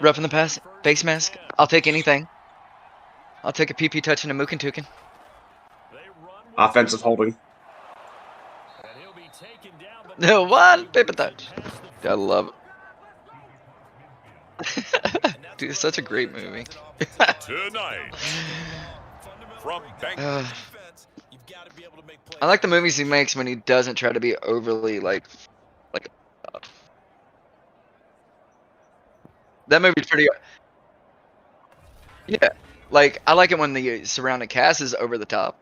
Roughing the pass, face mask. I'll take anything. I'll take a PP touch and a Mookin Tukin. Offensive holding. No, one paper touch. I love it. Dude, it's such a great movie. Tonight, from I like the movies he makes when he doesn't try to be overly like. That movie's pretty. Yeah, like I like it when the surrounding cast is over the top.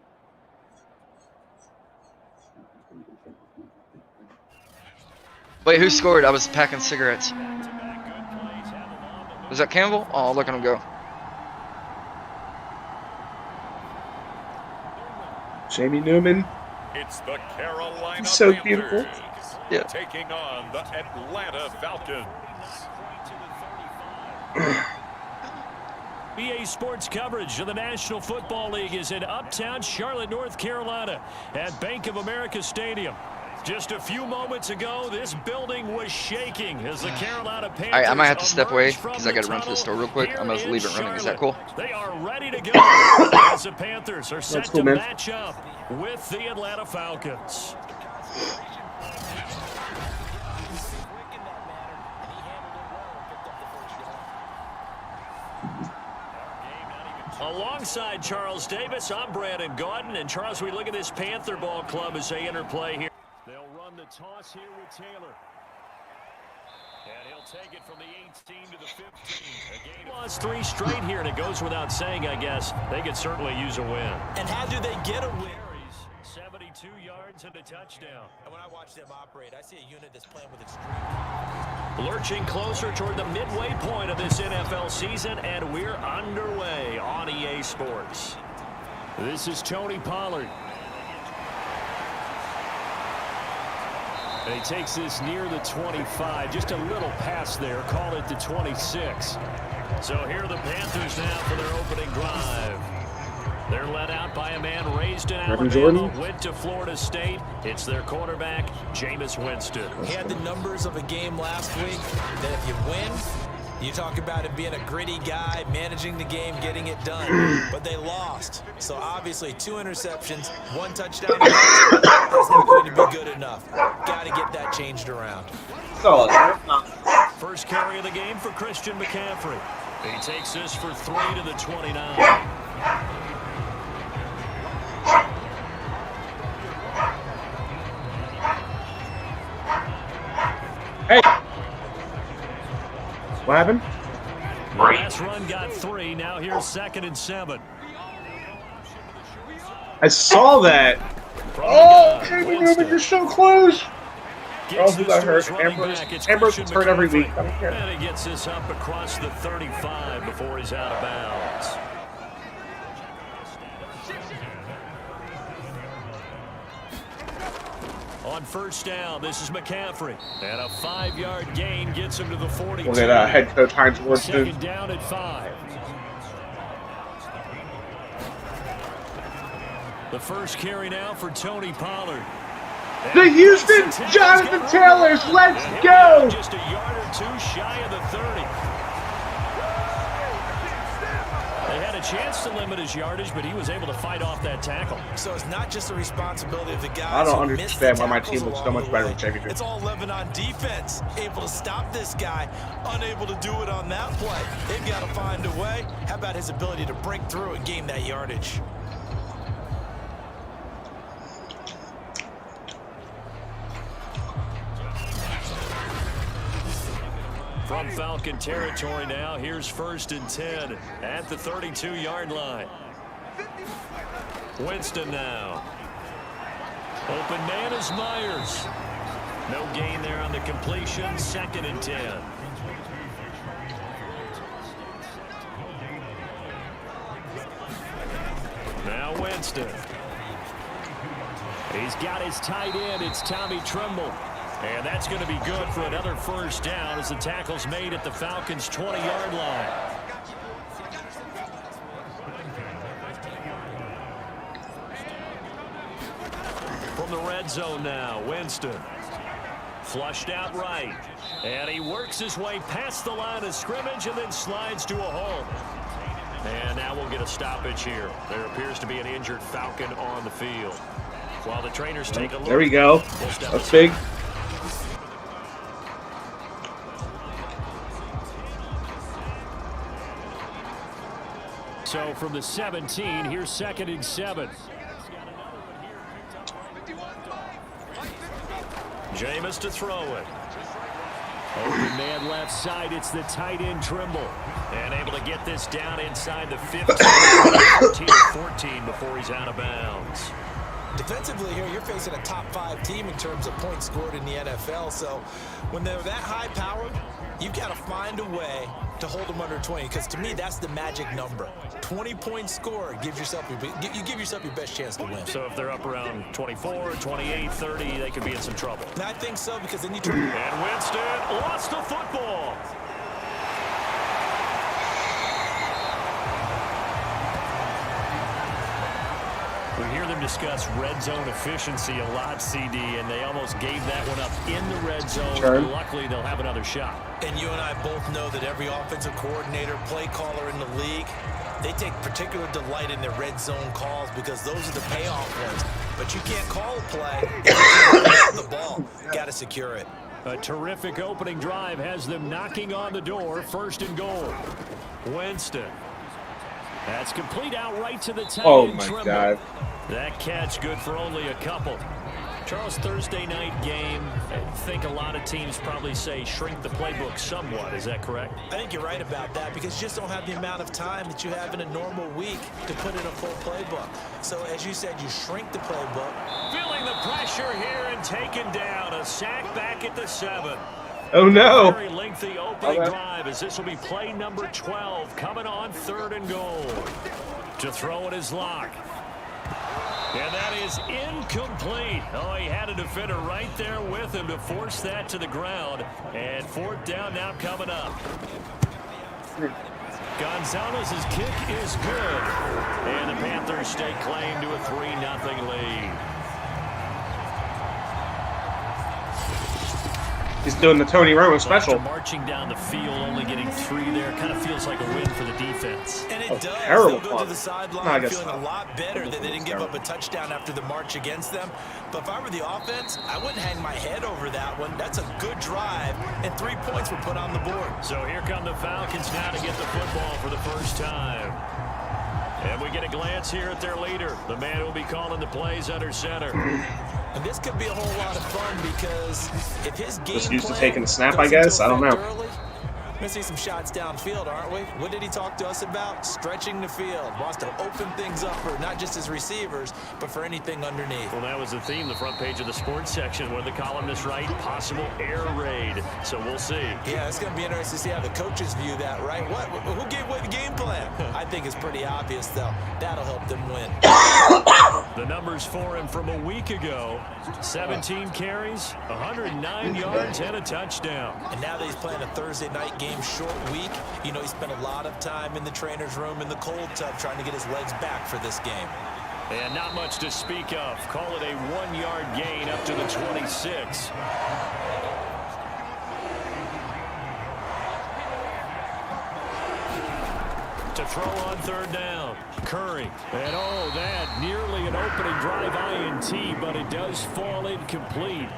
Wait, who scored? I was packing cigarettes. Was that Campbell? Oh, look at him go. Jamie Newman. It's the Carolina He's so Panthers beautiful. Yeah. taking on the Atlanta Falcons. EA Sports coverage of the National Football League is in uptown Charlotte, North Carolina at Bank of America Stadium. Just a few moments ago, this building was shaking as the Carolina Panthers. All right, I might have to step away because I got to run to the store real quick. I'm gonna leave it running. Is that cool? They are ready to go as the Panthers are set cool, to man. match up with the Atlanta Falcons. Alongside Charles Davis, I'm Brandon Gordon. And Charles, we look at this Panther ball club as they enter play here. They'll run the toss here with Taylor. And he'll take it from the 18 to the 15. Again, lost 3 straight here, and it goes without saying, I guess. They could certainly use a win. And how do they get a win? 72 yards and a touchdown. And when I watch them operate, I see a unit that's playing with extreme. Lurching closer toward the midway point of this NFL season, and we're underway on EA Sports. This is Tony Pollard. And he takes this near the 25, just a little pass there, call it the 26. So here are the Panthers now for their opening drive. They're led out by a man raised in Alabama, went to Florida State. It's their quarterback, Jameis Winston. He had the numbers of a game last week that if you win, you talk about it being a gritty guy, managing the game, getting it done. But they lost. So obviously 2 interceptions, 1 touchdown. That's not going to be good enough. Got to get that changed around. First carry of the game for Christian McCaffrey. He takes this for 3 to the 29. Hey! What happened? Last run got 3. Now here's 2nd and 7. I saw that. Oh, Jamie Newman, you're so close. Oh, who got hurt? Ambrose gets hurt every week. I don't care. And he gets this up across the 35 before he's out of bounds. On first down, this is McCaffrey. And a 5-yard gain gets him to the 42. Look at head coach Heinz Ward. 2nd down at 5. The first carry now for Tony Pollard. The Houston Jonathan Taylors, let's go! Just a yard or 2 shy of the 30. They had a chance to limit his yardage, but he was able to fight off that tackle. So it's not just the responsibility of the guys. I don't understand why my team looks so much better with Jamie Newman. It's all living on defense. Able to stop this guy, unable to do it on that play. They've got to find a way. How about his ability to break through and gain that yardage? From Falcon territory now, here's 1st and 10 at the 32-yard line. Winston now. Open man is Myers. No gain there on the completion, 2nd and 10. Now Winston. He's got his tight end, it's Tommy Tremble. And that's going to be good for another first down as the tackle's made at the Falcons' 20-yard line. From the red zone now, Winston. Flushed out right. And he works his way past the line of scrimmage and then slides to a hole. And now we'll get a stoppage here. There appears to be an injured Falcon on the field. While the trainers take a look. There we go. That's big. So from the 17, here's 2nd and 7. Jameis to throw it. Open man left side. It's the tight end Trimble. And able to get this down inside the 15, 14 before he's out of bounds. Defensively here, you're facing a top 5 team in terms of points scored in the NFL. So when they're that high powered, you've got to find a way to hold them under 20, because to me that's the magic number. 20 points scored gives yourself you give yourself your best chance to win. So if they're up around 24, 28, 30, they could be in some trouble. And I think so, because then you turn. And Winston lost the football. We hear them discuss red zone efficiency a lot, CD, and they almost gave that one up in the red zone. Sure. Luckily, they'll have another shot. And you and I both know that every offensive coordinator, play caller in the league, they take particular delight in their red zone calls because those are the payoff ones. But you can't call a play if you can't get the ball. Got to secure it. A terrific opening drive has them knocking on the door. 1st and goal. Winston. That's complete out right to the tight end. My Trimble. God. That catch good for only a couple. Charles, Thursday night game, I think a lot of teams probably say shrink the playbook somewhat. Is that correct? I think you're right about that, because you just don't have the amount of time that you have in a normal week to put in a full playbook. So as you said, you shrink the playbook. Feeling the pressure here and taken down. A sack back at the 7. Oh no. Very lengthy opening drive, as this will be play number 12 coming on 3rd and goal. To throw it is Locke. And that is incomplete. Oh, he had a defender right there with him to force that to the ground. And 4th down now coming up. Gonzalez's kick is good. And the Panthers stake claim to a 3-0 lead. He's doing the Tony Romo special. After marching down the field, only getting 3 there, kind of feels like a win for the defense. And it does. Terrible They'll go to the sideline feeling a lot better that they didn't give up a touchdown after the march against them. But if I were the offense, I wouldn't hang my head over that one. That's a good drive, and 3 points were put on the board. So here come the Falcons now to get the football for the first time. And we get a glance here at their leader, the man who will be calling the plays under center. And this could be a whole lot of fun, because if his game Just used to plan taking a snap, I goes guess. into I don't know. effect early, we're going to see some shots downfield, aren't we? What did he talk to us about? Stretching the field. Wants to open things up for not just his receivers, but for anything underneath. Well, that was the theme, the front page of the sports section, where the columnists write possible air raid. So we'll see. Yeah, it's going to be interesting to see how the coaches view that, right? Who gave away the game plan? I think it's pretty obvious, though. That'll help them win. The numbers for him from a week ago: 17 carries, 109 yards, and a touchdown. And now that he's playing a Thursday night game, short week, you know, he spent a lot of time in the trainer's room in the cold tub trying to get his legs back for this game. And not much to speak of. Call it a 1-yard gain up to the 26. To throw on 3rd down. Curry. And oh, that nearly an opening drive INT, but it does fall incomplete.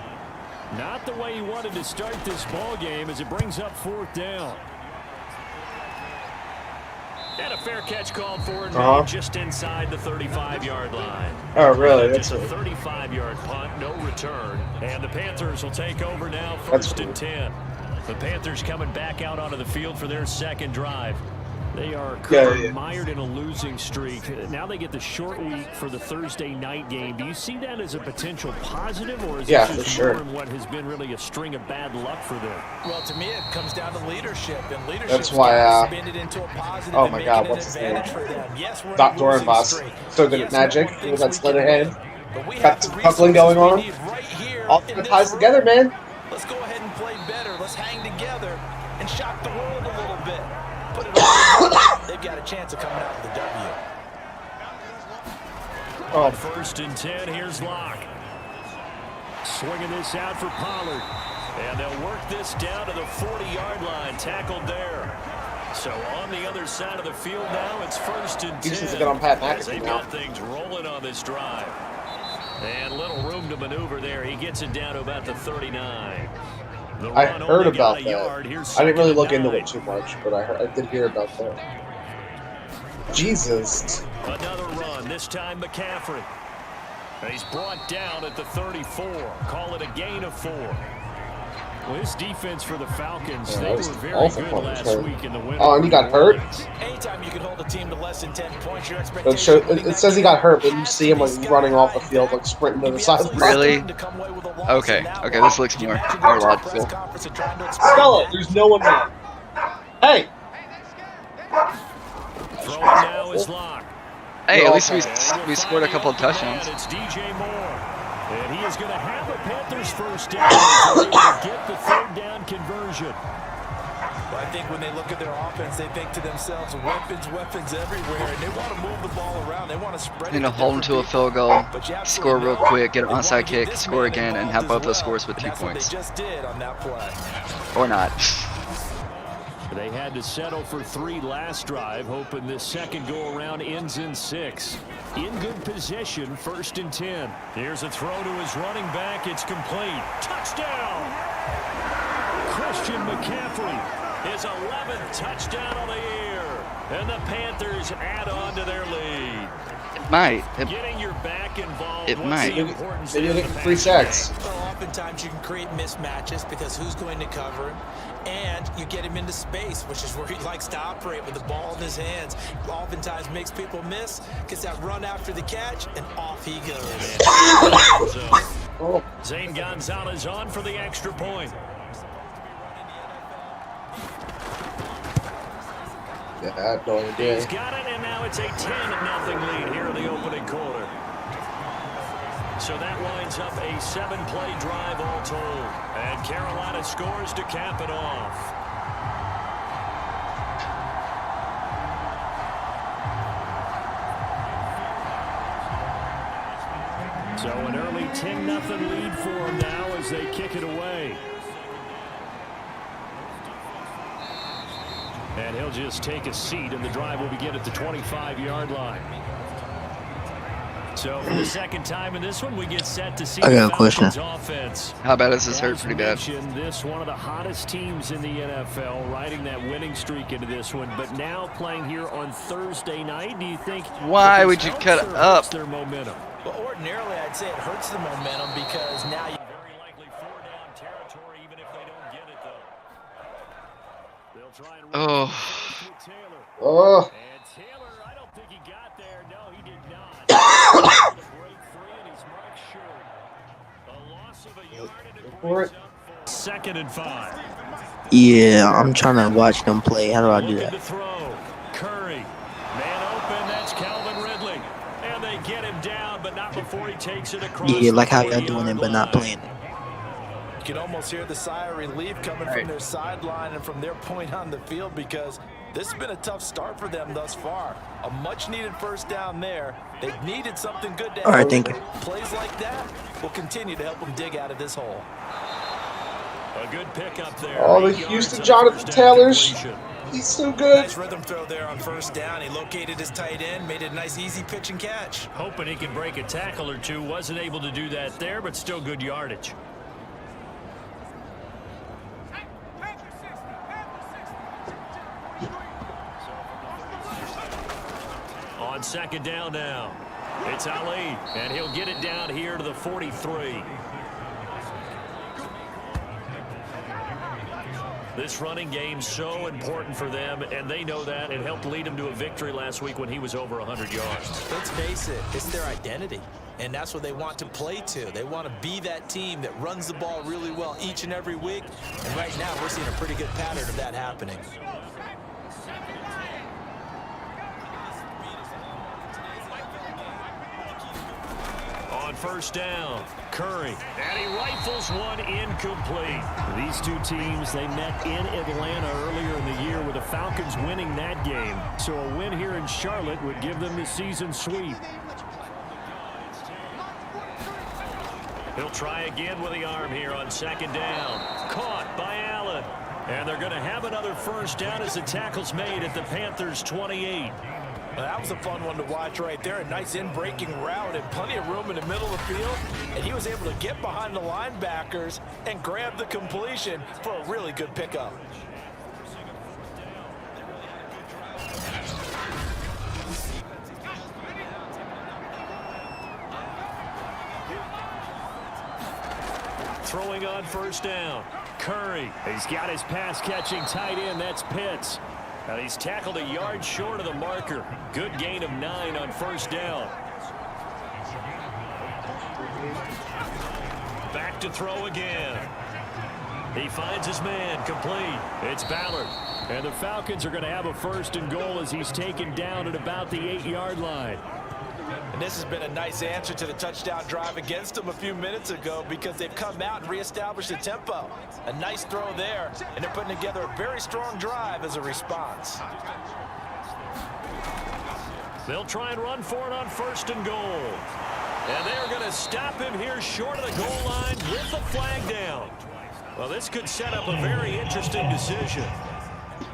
Not the way he wanted to start this ball game, as it brings up 4th down. And a fair catch called for and made just inside the 35-yard line. Oh, really? That's a 35-yard punt, no return. And the Panthers will take over now, 1st and 10. The Panthers coming back out onto the field for their 2nd drive. They are currently mired in a losing streak. Now they get the short week for the Thursday night game. Do you see that as a potential positive, or is it just more in what has been really a string of bad luck for them? Well, to me, it comes down to leadership, and leadership that's why, spin it into a positive. Oh my God, what's his name? Yes, Doc Dorenbos. So good at magic. With that sleight of hand. Got some puckling going on. All the ties together, man. Let's go ahead and play better. Let's hang together and shock the world a little bit. Put it on. They've got a chance of coming out with a W. On 1st and 10, here's Locke. Swinging this out for Pollard. And they'll work this down to the 40-yard line, tackled there. So on the other side of the field now, it's 1st and 10. He's just get on Pat McAfee They've now. got things rolling on this drive. And little room to maneuver there. He gets it down to about the 39. I heard about that. I didn't really look into it too much, but I did hear about that. Jesus. Another run, this time McCaffrey. He's brought down at the 34. Call it a gain of 4. Well, this defense for the Falcons, they were very good last week in the win. Oh, and he got hurt? Anytime you can hold a team to less than 10 points, your expectation... It says he got hurt, but you see him like running off the field, like sprinting to the sideline. Really? Okay, this looks more logical. Spell it, there's no one there. Hey! Throwing now is locked. Hey, at least we scored a couple of touchdowns. It's DJ Moore. And he is going to have a Panthers first down to get the 3rd down conversion. Well, I think when they look at their offense, they think to themselves, weapons everywhere, and they want to move the ball around. They want to spread it. Hold them to a field goal, score real quick, get an onside kick, score again, and have both those scores with 2 points. They just did on that play. Or not. They had to settle for 3 last drive, hoping this second go-around ends in 6. In good position, 1st and 10. Here's a throw to his running back. It's complete. Touchdown! Christian McCaffrey, his 11th touchdown of the year. And the Panthers add on to their lead. It might. Getting your back involved. It might. Maybe you'll get 3 sacks. Well, oftentimes you can create mismatches because who's going to cover him? And you get him into space, which is where he likes to operate with the ball in his hands. Oftentimes makes people miss, gets that run after the catch, and off he goes. Oh. Zane Gonzalez on for the extra point. Yeah, I have no idea. He's got it, and now it's a 10-0 lead here in the opening quarter. So that winds up a 7-play drive all told. And Carolina scores to cap it off. So an early 10-0 lead for them now as they kick it away. And he'll just take a seat, and the drive will begin at the 25-yard line. So for the second time in this one, we get set to see I got a question. Offense. How bad is this hurt? Pretty bad. This one of the hottest teams in the NFL, riding that winning streak into this one, but now playing here on Thursday night. Do you think? Why would you cut it up? Their momentum. Well, ordinarily, I'd say it hurts the momentum because now you Very likely 4-down territory, even if they don't get it though. They'll try and Oh. Taylor. Oh. And Taylor, I don't think he got there. No, he did not. For it. 2nd and 5. Yeah, I'm trying to watch them play. How do I do Looking that? to throw. Curry. Man open. That's Calvin Ridley. And they get him down, but not before he takes it across. Yeah, like how the y'all doing it, but not playing it. You can almost hear the sigh of relief coming from their sideline and from their point on the field because this has been a tough start for them thus far. A much-needed first down there. They've needed something good to All right, happen. thank you. Plays like that will continue to help them dig out of this hole. A good pickup there. Oh, the 8 yards Houston on Jonathan first down Taylor's. completion. He's so good. Nice rhythm throw there on first down. He located his tight end, made it a nice easy pitch and catch. Hoping he can break a tackle or two. Wasn't able to do that there, but still good yardage. On 2nd down now, it's Ali, and he'll get it down here to the 43. This running game's so important for them, and they know that. It helped lead them to a victory last week when he was over 100 yards. Let's face it, it's their identity, and that's what they want to play to. They want to be that team that runs the ball really well each and every week, and right now we're seeing a pretty good pattern of that happening. On first down, Curry, and he rifles one incomplete. These two teams, they met in Atlanta earlier in the year with the Falcons winning that game. So a win here in Charlotte would give them the season sweep. He'll try again with the arm here on second down. Caught by Allen. And they're going to have another first down as the tackle's made at the Panthers' 28. Well, that was a fun one to watch right there. A nice in-breaking route and plenty of room in the middle of the field. And he was able to get behind the linebackers and grab the completion for a really good pickup. Throwing on first down. Curry. He's got his pass-catching tight end. That's Pitts. And he's tackled a yard short of the marker. Good gain of 9 on first down. Back to throw again. He finds his man. Complete. It's Ballard. And the Falcons are going to have a first and goal as he's taken down at about the 8-yard line. And this has been a nice answer to the touchdown drive against them a few minutes ago because they've come out and reestablished the tempo. A nice throw there, and they're putting together a very strong drive as a response. They'll try and run for it on first and goal. And they're going to stop him here short of the goal line with the flag down. Well, this could set up a very interesting decision.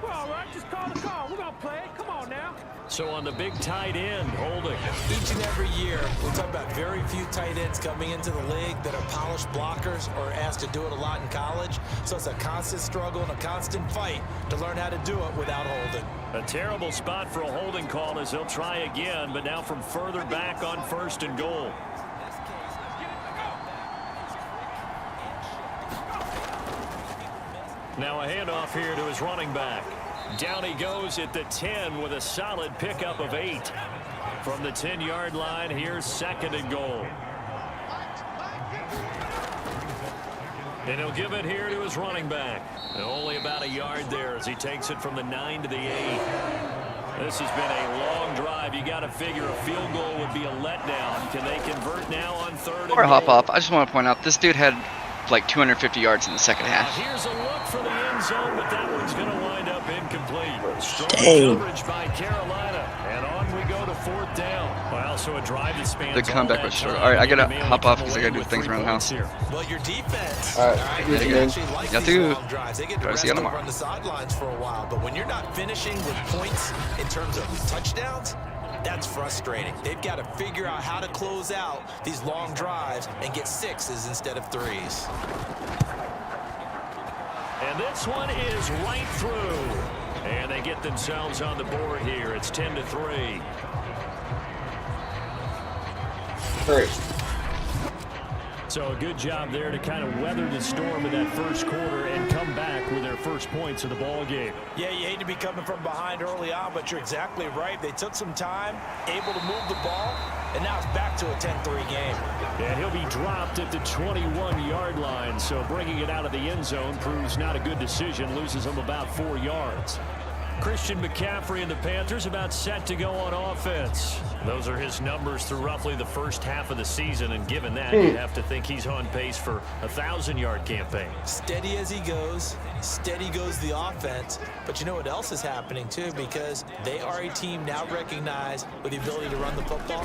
Well, all right, just call the call. We're going to play it. Come on now. So on the big tight end, holding. Each and every year, we talk about very few tight ends coming into the league that are polished blockers or asked to do it a lot in college. So it's a constant struggle and a constant fight to learn how to do it without holding. A terrible spot for a holding call as they'll try again, but now from further back on first and goal. Now a handoff here to his running back. Down he goes at the 10 with a solid pickup of 8. From the 10-yard line, here's second and goal. And he'll give it here to his running back. And only about a yard there as he takes it from the 9 to the 8. This has been a long drive. You got to figure a field goal would be a letdown. Can they convert now on third and Or hop goal? up. I just want to point out, this dude had like 250 yards in the second half. Here's a look for the end zone, but that one's going to wind up incomplete. Strong Dang. coverage by Carolina. And on we go to fourth down. Well, so a drive that spans The comeback all was that short. time. All right, I Maybe gotta they hop only off come because I away gotta do with things 3 around the points house. here. Well, your defense, All right, they yeah. actually like Y'all these too. long drives. They get to Try to rest see you over tomorrow. on the sidelines for a while. But when you're not finishing with points in terms of touchdowns, that's frustrating. They've got to figure out how to close out these long drives and get 6s instead of 3s. And this one is right through. And they get themselves on the board here. It's 10-3. Great. So a good job there to kind of weather the storm in that first quarter and come back with their first points of the ball game. Yeah, you hate to be coming from behind early on, but you're exactly right. They took some time, able to move the ball, and now it's back to a 10-3 game. And he'll be dropped at the 21-yard line, so bringing it out of the end zone proves not a good decision, loses him about 4 yards. Christian McCaffrey and the Panthers about set to go on offense. Those are his numbers through roughly the first half of the season, and given that, you'd have to think he's on pace for a 1,000-yard campaign. Steady as he goes, steady goes the offense. But you know what else is happening, too, because they are a team now recognized with the ability to run the football.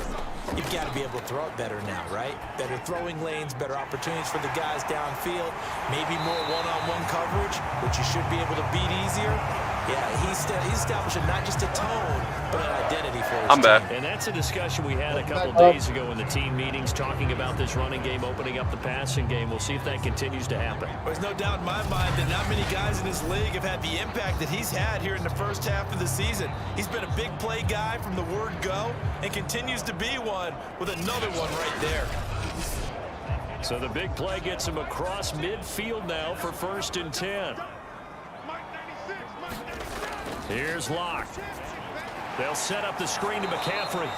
You've got to be able to throw it better now, right? Better throwing lanes, better opportunities for the guys downfield, maybe more one-on-one coverage, which you should be able to beat easier. Yeah, he's establishing not just a tone, but an identity for his team. And that's a discussion we had a couple days ago in the team meetings, talking about this running game, opening up the passing game. We'll see if that continues to happen. There's no doubt in my mind that not many guys in this league have had the impact that he's had here in the first half of the season. He's been a big play guy from the word go and continues to be one with another one right there. So the big play gets him across midfield now for 1st and 10. Here's Locke. They'll set up the screen to McCaffrey.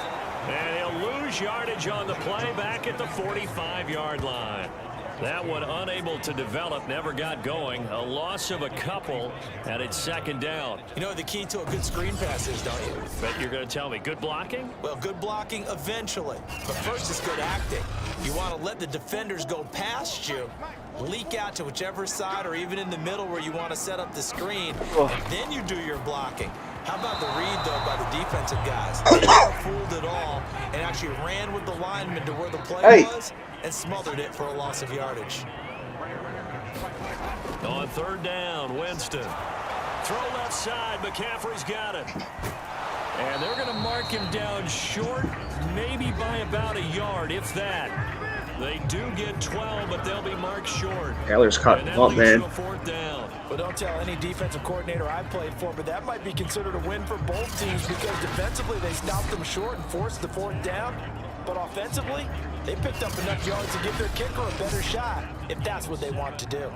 And he'll lose yardage on the play back at the 45-yard line. That one unable to develop, never got going. A loss of a couple, and it's 2nd down. You know what the key to a good screen pass is, don't you? Bet you're going to tell me, good blocking? Well, good blocking eventually. But first is good acting. You want to let the defenders go past you, leak out to whichever side or even in the middle where you want to set up the screen, and then you do your blocking. How about the read, though, by the defensive guys? They weren't fooled at all and actually ran with the lineman to where the play was and smothered it for a loss of yardage. On third down, Winston. Throw left side. McCaffrey's got it. And they're going to mark him down short, maybe by about a yard, if that. They do get 12, but they'll be marked short. Taylor's cutting up, man. Fourth down. But don't tell any defensive coordinator I played for, but that might be considered a win for both teams because defensively they stopped them short and forced the fourth down. But offensively, they picked up enough yards to give their kicker a better shot if that's what they want to do.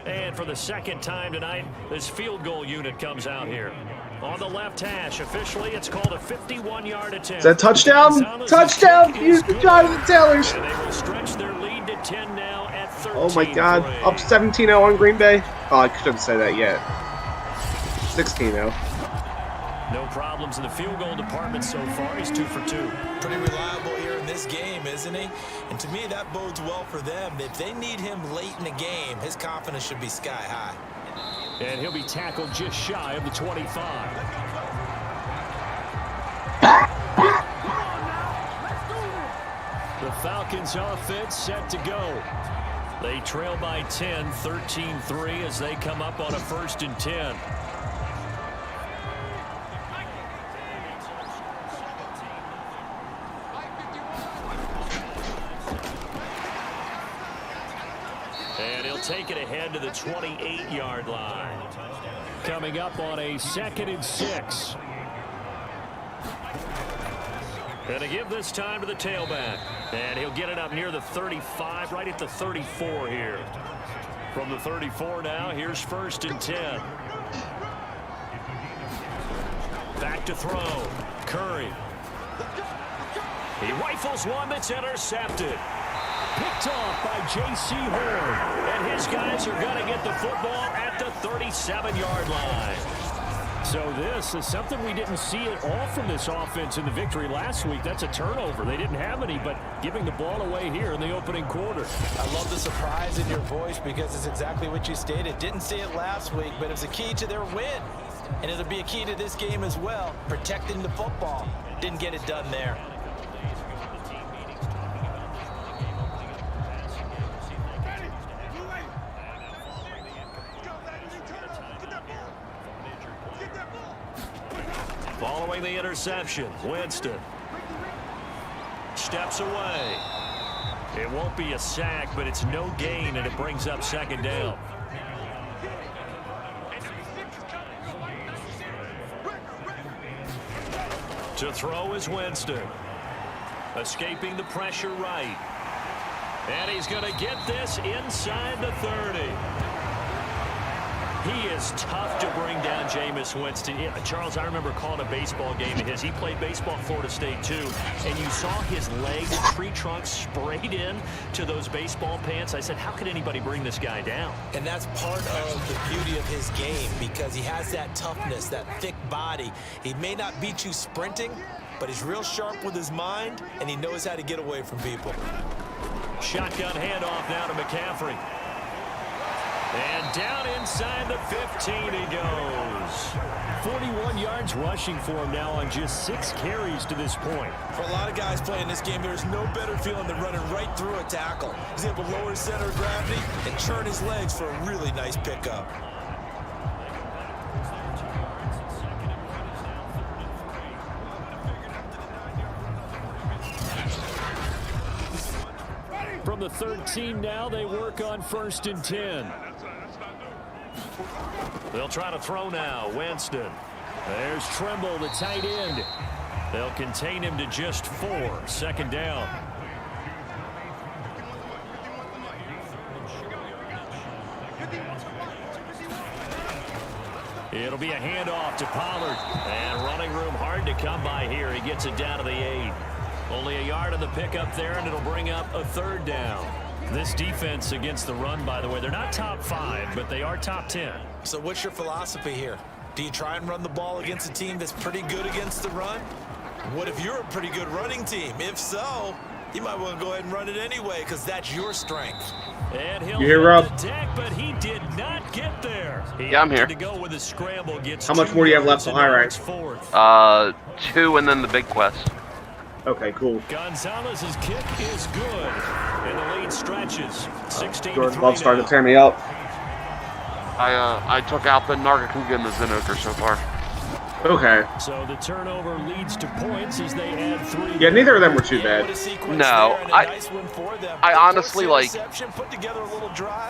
And for the second time tonight, this field goal unit comes out here. On the left hash, officially, it's called a 51-yard attempt. Is that touchdown? Touchdown! Use the Jonathan Taylors. And they will stretch their lead to 10 now at 13. Oh my God! Up 17-0 on Green Bay. Oh, I couldn't say that yet. 16-0. No problems in the field goal department so far. He's 2 for 2. Pretty reliable here in this game, isn't he? And to me, that bodes well for them. If they need him late in the game, his confidence should be sky high. And he'll be tackled just shy of the 25. The Falcons offense set to go. They trail by 10, 13-3 as they come up on a 1st and 10. And he'll take it ahead to the 28-yard line. Coming up on a 2nd and 6. And to give this time to the tailback. And he'll get it up near the 35, right at the 34 here. From the 34 now, here's 1st and 10. Back to throw. Curry. He rifles one that's intercepted. Picked off by J.C. Horn. And his guys are going to get the football at the 37-yard line. So this is something we didn't see at all from this offense in the victory last week. That's a turnover. They didn't have any, but giving the ball away here in the opening quarter. I love the surprise in your voice because it's exactly what you stated. Didn't see it last week, but it's a key to their win. And it'll be a key to this game as well, protecting the football. Didn't get it done there. Following the interception, Winston steps away. It won't be a sack, but it's no gain, and it brings up 2nd down. To throw is Winston. Escaping the pressure right. And he's going to get this inside the 30. He is tough to bring down Jameis Winston. Yeah, Charles, I remember calling a baseball game of his. He played baseball at Florida State, too. And you saw his legs, tree trunks sprayed in to those baseball pants. I said, how could anybody bring this guy down? And that's part of the beauty of his game because he has that toughness, that thick body. He may not beat you sprinting, but he's real sharp with his mind, and he knows how to get away from people. Shotgun handoff now to McCaffrey. And down inside the 15 he goes. 41 yards rushing for him now on just 6 carries to this point. For a lot of guys playing this game, there's no better feeling than running right through a tackle. He's able to lower his center of gravity and churn his legs for a really nice pickup. From the 13 now, they work on 1st and 10. They'll try to throw now. Winston. There's Trimble, the tight end. They'll contain him to just 4. 2nd down. It'll be a handoff to Pollard. And running room hard to come by here. He gets it down to the 8. Only a yard on the pickup there, and it'll bring up a 3rd down. This defense against the run, by the way, they're not top 5, but they are top 10. So what's your philosophy here? Do you try and run the ball against a team that's pretty good against the run? What if you're a pretty good running team? If so, you might want to go ahead and run it anyway because that's your strength. And he'll You hear, Rob? hit the deck, but he did not get there. Yeah, I'm here. To go with a scramble, gets How much 2 more do you have left yards on high and rank? now it's 4th. 2 and then the big quest. Okay, cool. Gonzalez's kick is good, and the lead stretches. 16-3 Jordan Love starting now. to tear me up. I took out the Nargacuga and the Zinogre so far. Okay. So the turnover leads to points as they add 3. Yeah, neither of them were too bad. No, I honestly, like,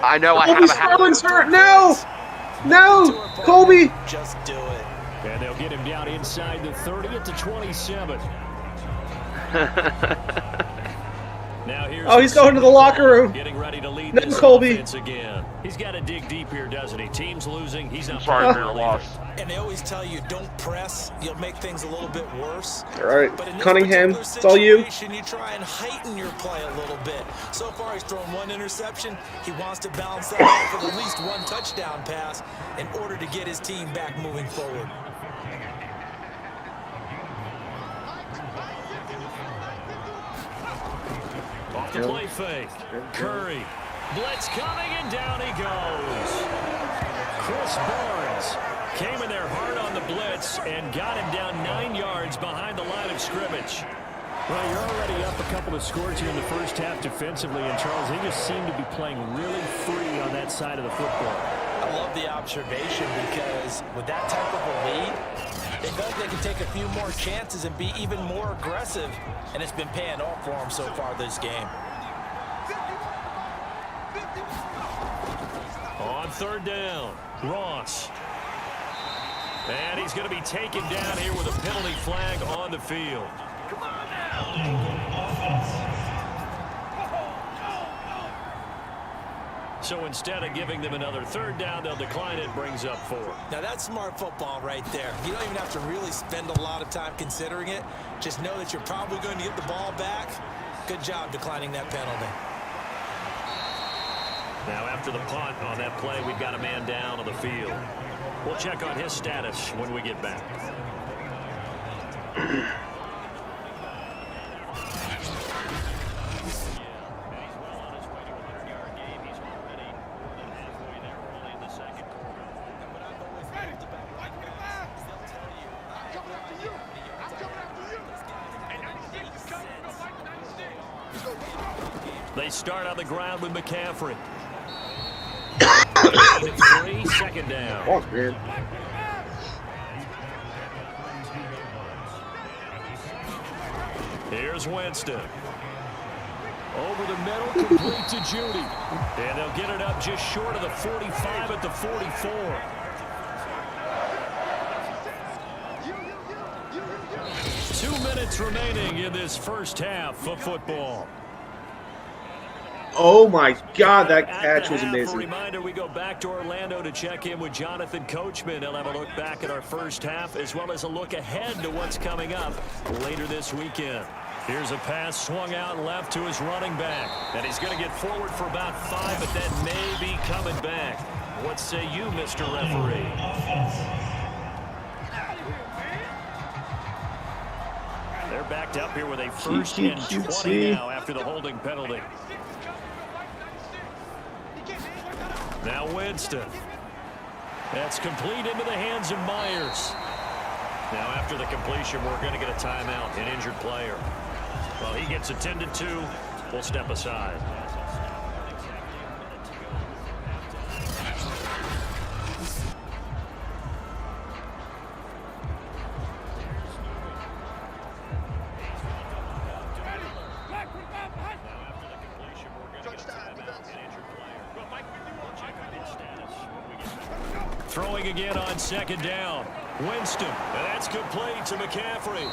I know I Colby have a Sterling's hurt. No! No! Colby! Just do it. And they'll get him down inside the 30 at the 27. Now here's Oh, he's going to the locker room. Getting ready to lead No, this Colby. offense again. He's got to dig deep here, doesn't he? Team's losing. He's not sorry for playing your well loss. either. And they always tell you, don't press. You'll make things a little bit worse. All right. But in this Cunningham, particular it's all you. situation, you try and heighten your play a little bit. So far, he's thrown 1 interception. He wants to balance that out with at least 1 touchdown pass in order to get his team back moving forward. Off the play fake. Curry. Blitz coming, and down he goes. Chris Barnes came in there hard on the blitz and got him down 9 yards behind the line of scrimmage. Well, you're already up a couple of scores here in the first half defensively, and Charles, they just seem to be playing really free on that side of the football. I love the observation because with that type of a lead, they feel like they can take a few more chances and be even more aggressive, and it's been paying off for them so far this game. On 3rd down, Ross. And he's going to be taken down here with a penalty flag on the field. So instead of giving them another 3rd down, they'll decline it, brings up 4. Now that's smart football right there. You don't even have to really spend a lot of time considering it. Just know that you're probably going to get the ball back. Good job declining that penalty. Now after the punt on that play, we've got a man down on the field. We'll check on his status when we get back. They start on the ground with McCaffrey. 3, 2nd down. Oh, man. Here's Winston. Over the middle, complete to Judy. And they'll get it up just short of the 45 at the 44. Two minutes remaining in this first half of football. Oh my God, that At catch the was half, amazing. A reminder, we go back to Orlando to check in with Jonathan Coachman. He'll have a look back at our first half as well as a look ahead to what's coming up later this weekend. Here's a pass swung out left to his running back. And he's going to get forward for about 5, but then may be coming back. What say you, Mr. Referee? They're backed up here with a 1st and 20 now after the holding penalty. Now Winston. That's complete into the hands of Myers. Now after the completion, we're going to get a timeout, an injured player. Well, he gets attended to. We'll step aside. Throwing again on 2nd down. Winston, and that's complete to McCaffrey.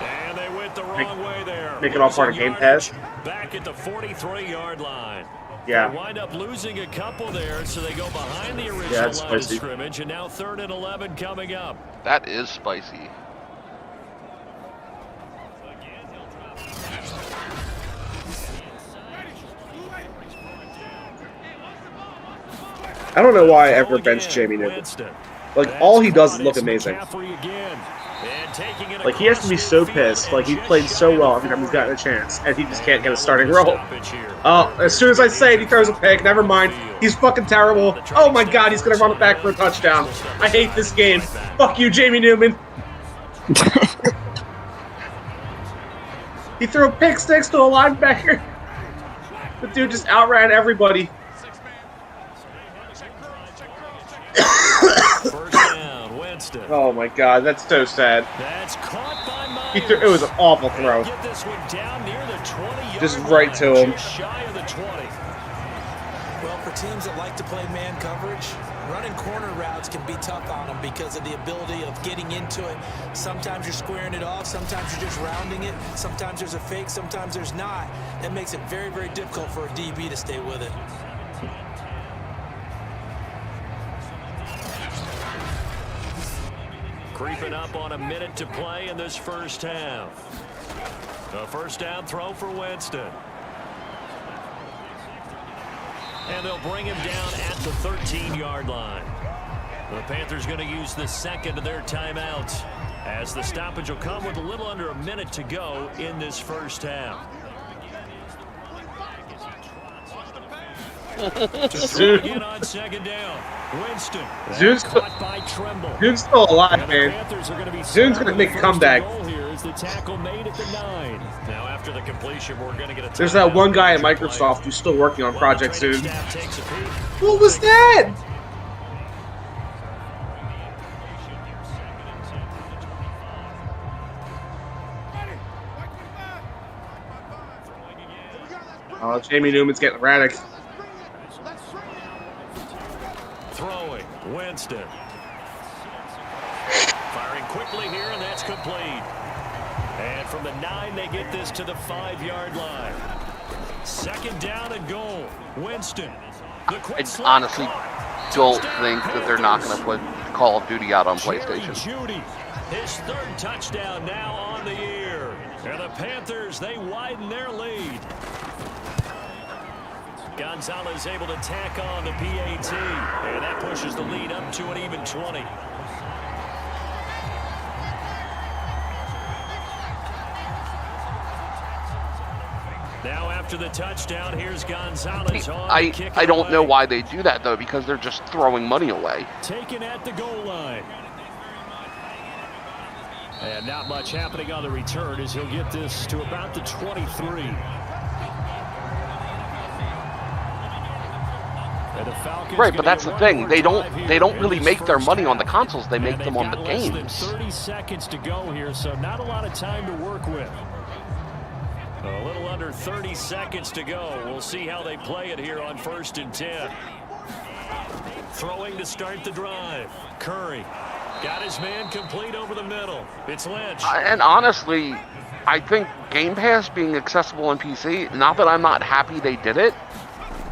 And they went the wrong way there. Make it all part of Game Pass. Back at the 43-yard line. Yeah. They wind up losing a couple there, so they go behind the original that's line of spicy. scrimmage, and now 3rd and 11 coming up. That is spicy. I don't know why I ever benched Jamie Newton. Winston. Like, all he does is look amazing. Like, he has to be so pissed. Like, he played so well every time he's gotten a chance, and he just can't get a starting role. Oh, as soon as I say it, he throws a pick. Never mind. He's fucking terrible. Oh my god, he's gonna run it back for a touchdown. I hate this game. Fuck you, Jamie Newman. He threw a pick six to a linebacker. The dude just outran everybody. First down, Winston. Oh my god, that's so sad. That's caught by Myers. It was an awful throw. Get this one down near the 20-yard Just right to him. Just shy of the 20. Well, for teams that like to play man coverage, running corner routes can be tough on them because of the ability of getting into it. Sometimes you're squaring it off, sometimes you're just rounding it, sometimes there's a fake, sometimes there's not. That makes it very, very difficult for a DB to stay with it. Creeping up on a minute to play in this first half. The first down throw for Winston. And they'll bring him down at the 13-yard line. The Panthers going to use the second of their timeouts, as the stoppage will come with a little under a minute to go in this first half. Dude. Again on second down. Winston. Dude's Caught by Tremble. still alive, And the man. Panthers are going to be Dude's gonna make a comeback. Here is the tackle made at the 9. Now after the completion, we're going to get a There's that one guy at Microsoft who's still working on Project Zoom. What was that? Oh, Jamie Newman's getting erratic. Throwing, Winston. Firing quickly here, and that's complete. And from the 9, they get this to the 5-yard line. Second down and goal. Winston. I honestly don't think that they're not going to put Call of Duty out on PlayStation. Judy, his third touchdown now on the year. And the Panthers, they widen their lead. Gonzalez able to tack on the PAT, and that pushes the lead up to an even 20. Now after the touchdown, here's Gonzalez on the kick. I don't know why they do that, though, because they're just throwing money away. Taken at the goal line. And not much happening on the return as he'll get this to about the 23. Right, but that's the thing. They don't really make their money on the consoles. They make them on the games. Less than 30 seconds to go here, so not a lot of time to work with. A little under 30 seconds to go. We'll see how they play it here on 1st and 10. Throwing to start the drive. Curry got his man complete over the middle. It's Lynch. And honestly, I think Game Pass being accessible on PC, not that I'm not happy they did it,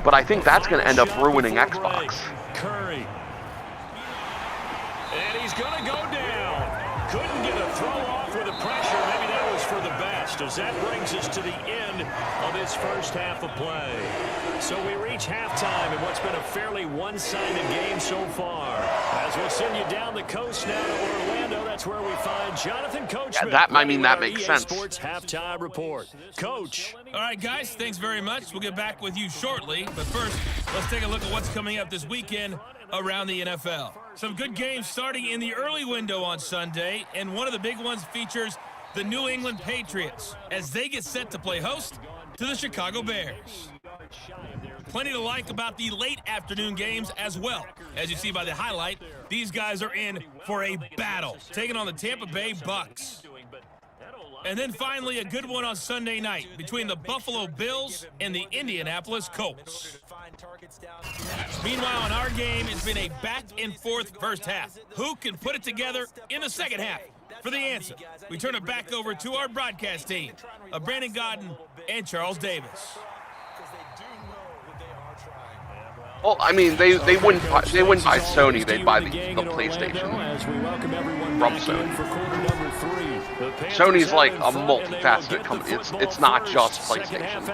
but I think that's going to end up ruining Xbox. Curry. And he's going to go down. Couldn't get a throw off with the pressure. Maybe that was for the best, as that brings us to the end of this first half of play. So we reach halftime in what's been a fairly one-sided game so far. As we'll send you down the coast now to Orlando, that's where we find Jonathan Coachman. Yeah, that makes sense. Sports halftime report. Coach. All right, guys, thanks very much. We'll get back with you shortly. But first, let's take a look at what's coming up this weekend around the NFL. Some good games starting in the early window on Sunday, and one of the big ones features the New England Patriots as they get set to play host to the Chicago Bears. Plenty to like about the late afternoon games as well. As you see by the highlight, these guys are in for a battle, taking on the Tampa Bay Bucks. And then finally a good one on Sunday night between the Buffalo Bills and the Indianapolis Colts. Meanwhile, in our game, it's been a back-and-forth first half. Who can put it together in the second half? For the answer, we turn it back over to our broadcast team of Brandon Godden and Charles Davis. Well, I mean, they wouldn't buy Sony. They'd buy the PlayStation from Sony. Sony's like a multifaceted company. It's not just PlayStation.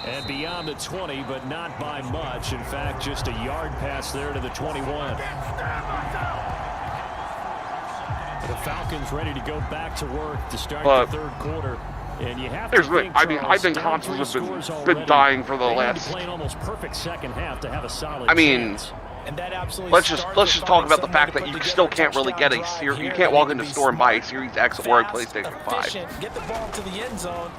And beyond the 20, but not by much. In fact, just a yard pass there to the 21. The Falcons ready to go back to work to start the third quarter. And you have to think, I think consoles have been dying for the last. Playing almost perfect second half to have a solid. I mean, chance. And that absolutely let's just talk about the fact that you still can't really get a you can't walk into the store and buy a Series X or a PlayStation 5. Get the ball to the end zone.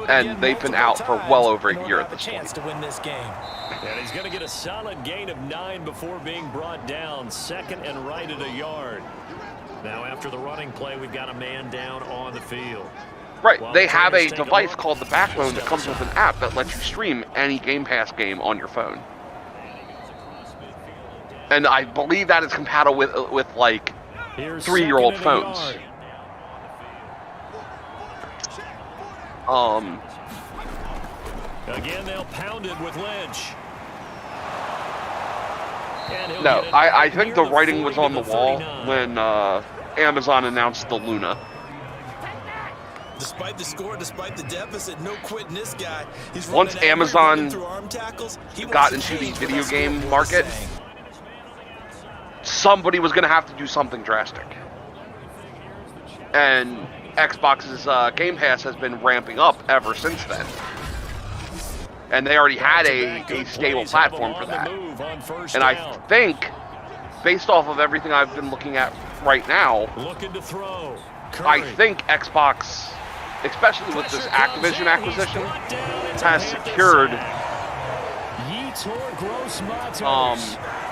And they've been out for well over a year at this point. To win this game. And he's going to get a solid gain of 9 before being brought down. Second and right at a yard. Now after the running play, we've got a man down on the field. Right, they have a device called the Backbone that comes with an app that lets you stream any Game Pass game on your phone. And I believe that is compatible with like 3-year-old phones. Again, they'll pound it with Lynch. No, I think the writing was on the wall when Amazon announced the Luna. Despite the score, despite the deficit, no quitting this guy. He's once Amazon through arm tackles, got into the video game market, somebody was going to have to do something drastic. And Xbox's Game Pass has been ramping up ever since then. And they already had a stable platform for that. And I think, based off of everything I've been looking at right now, I think Xbox, especially with this Activision acquisition, has secured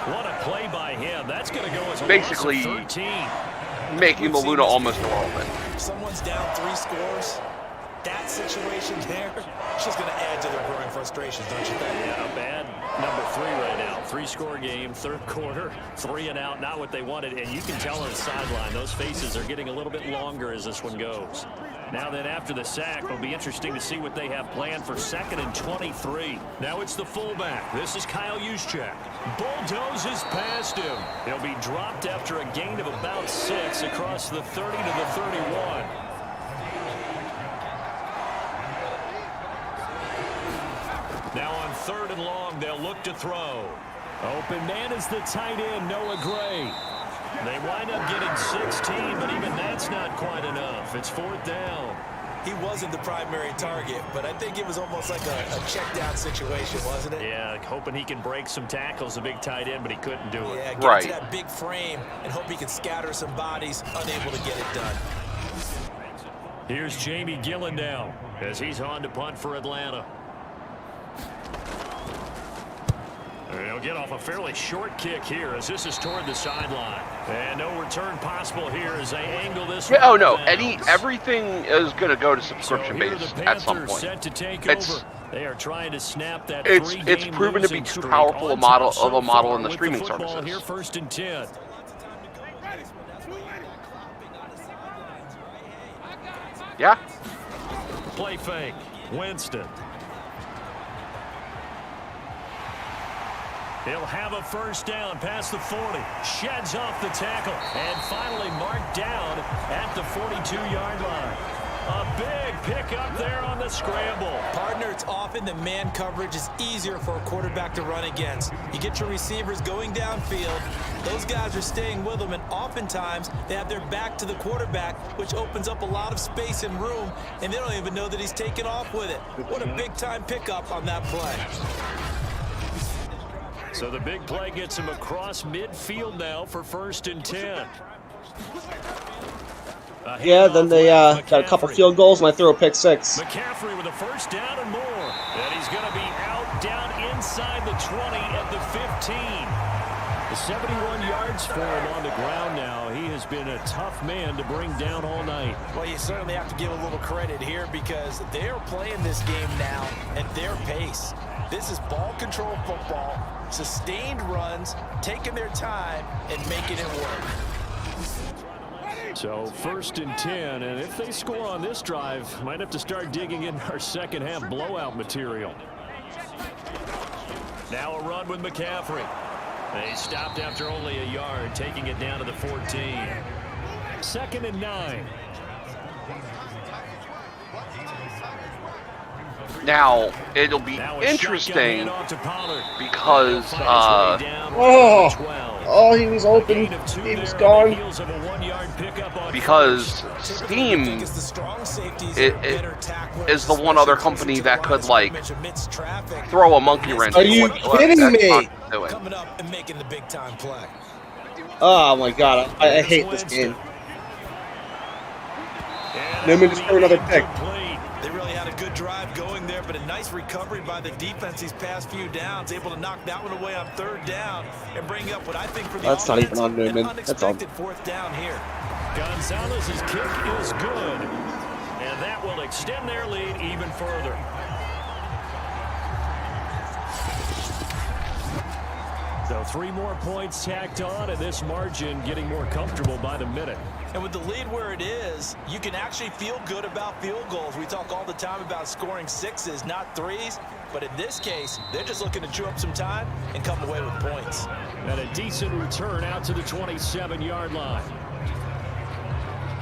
what a play by him. That's going to go as a basically loss of 13. Making the Luna almost irrelevant. Someone's down 3 scores. That situation there, it's just going to add to their growing frustrations, don't you think? Yeah, bad number 3 right now. 3-score game, third quarter, 3 and out, not what they wanted. And you can tell on the sideline, those faces are getting a little bit longer as this one goes. Now then, after the sack, it'll be interesting to see what they have planned for 2nd and 23. Now it's the fullback. This is Kyle Juszczyk. Bulldozes past him. He'll be dropped after a gain of about 6 across the 30 to the 31. Now on 3rd and long, they'll look to throw. Open man is the tight end, Noah Gray. They wind up getting 16, but even that's not quite enough. It's 4th down. He wasn't the primary target, but I think it was almost like a check-down situation, wasn't it? Yeah, hoping he can break some tackles, a big tight end, but he couldn't do it. Yeah, get to that big frame and hope he can scatter some bodies, unable to get it done. Here's Jamie Gillen now as he's on to punt for Atlanta. He'll get off a fairly short kick here as this is toward the sideline. And no return possible here as they angle this. Yeah, oh no, everything is going to go to subscription-based at some point. Set to take over. They are trying to snap that it's proven to be too powerful a model in the streaming services. Here, 1st and 10. Yeah. Play fake. Winston. He'll have a 1st down past the 40. Sheds off the tackle. And finally marked down at the 42-yard line. A big pickup there on the scramble. Partner, it's often the man coverage is easier for a quarterback to run against. You get your receivers going downfield. Those guys are staying with them, and oftentimes they have their back to the quarterback, which opens up a lot of space and room, and they don't even know that he's taken off with it. What a big-time pickup on that play. So the big play gets him across midfield now for 1st and 10. Yeah, then they got a couple field goals, and I threw a pick 6. McCaffrey with a 1st down and more. And he's going to be out down inside the 20 at the 15. The 71 yards for him on the ground now. He has been a tough man to bring down all night. Well, you certainly have to give a little credit here because they're playing this game now at their pace. This is ball control football, sustained runs, taking their time, and making it work. So 1st and 10, and if they score on this drive, might have to start digging in our second half blowout material. Now a run with McCaffrey. They stopped after only a yard, taking it down to the 14. 2nd and 9. Now, it'll be interesting because, oh, he was open. He was gone. Because Steam is the one other company that could, like, throw a monkey wrench. Are you kidding me? Coming up and making the big time play. Oh my god, I hate this game. Newman just threw another pick. They really had a good drive going there, but a nice recovery by the defense these past few downs, able to knock that one away on 3rd down and bring up what I think for the That's not even on Newman. That's on. 4th down here. Gonzalez's kick is good, and that will extend their lead even further. So 3 more points tacked on, and this margin getting more comfortable by the minute. And with the lead where it is, you can actually feel good about field goals. We talk all the time about scoring 6s, not 3s. But in this case, they're just looking to chew up some time and come away with points. And a decent return out to the 27-yard line.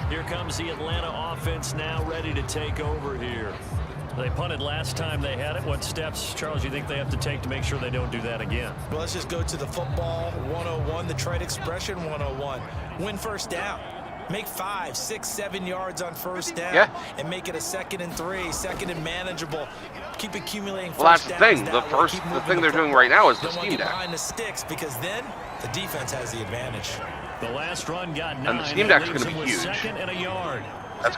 Here comes the Atlanta offense now ready to take over here. They punted last time they had it. What steps, Charles, you think they have to take to make sure they don't do that again? Well, let's just go to the football 101, the trade expression 101. Win first down. Make 5, 6, 7 yards on first down, and make it a 2nd and 3, 2nd and manageable. Keep accumulating. Well, that's the thing. The thing they're doing right now is the scheme deck. Behind the sticks, because then the defense has the advantage. The last run got 9. And the scheme deck's going to be huge. 2nd and a yard. That's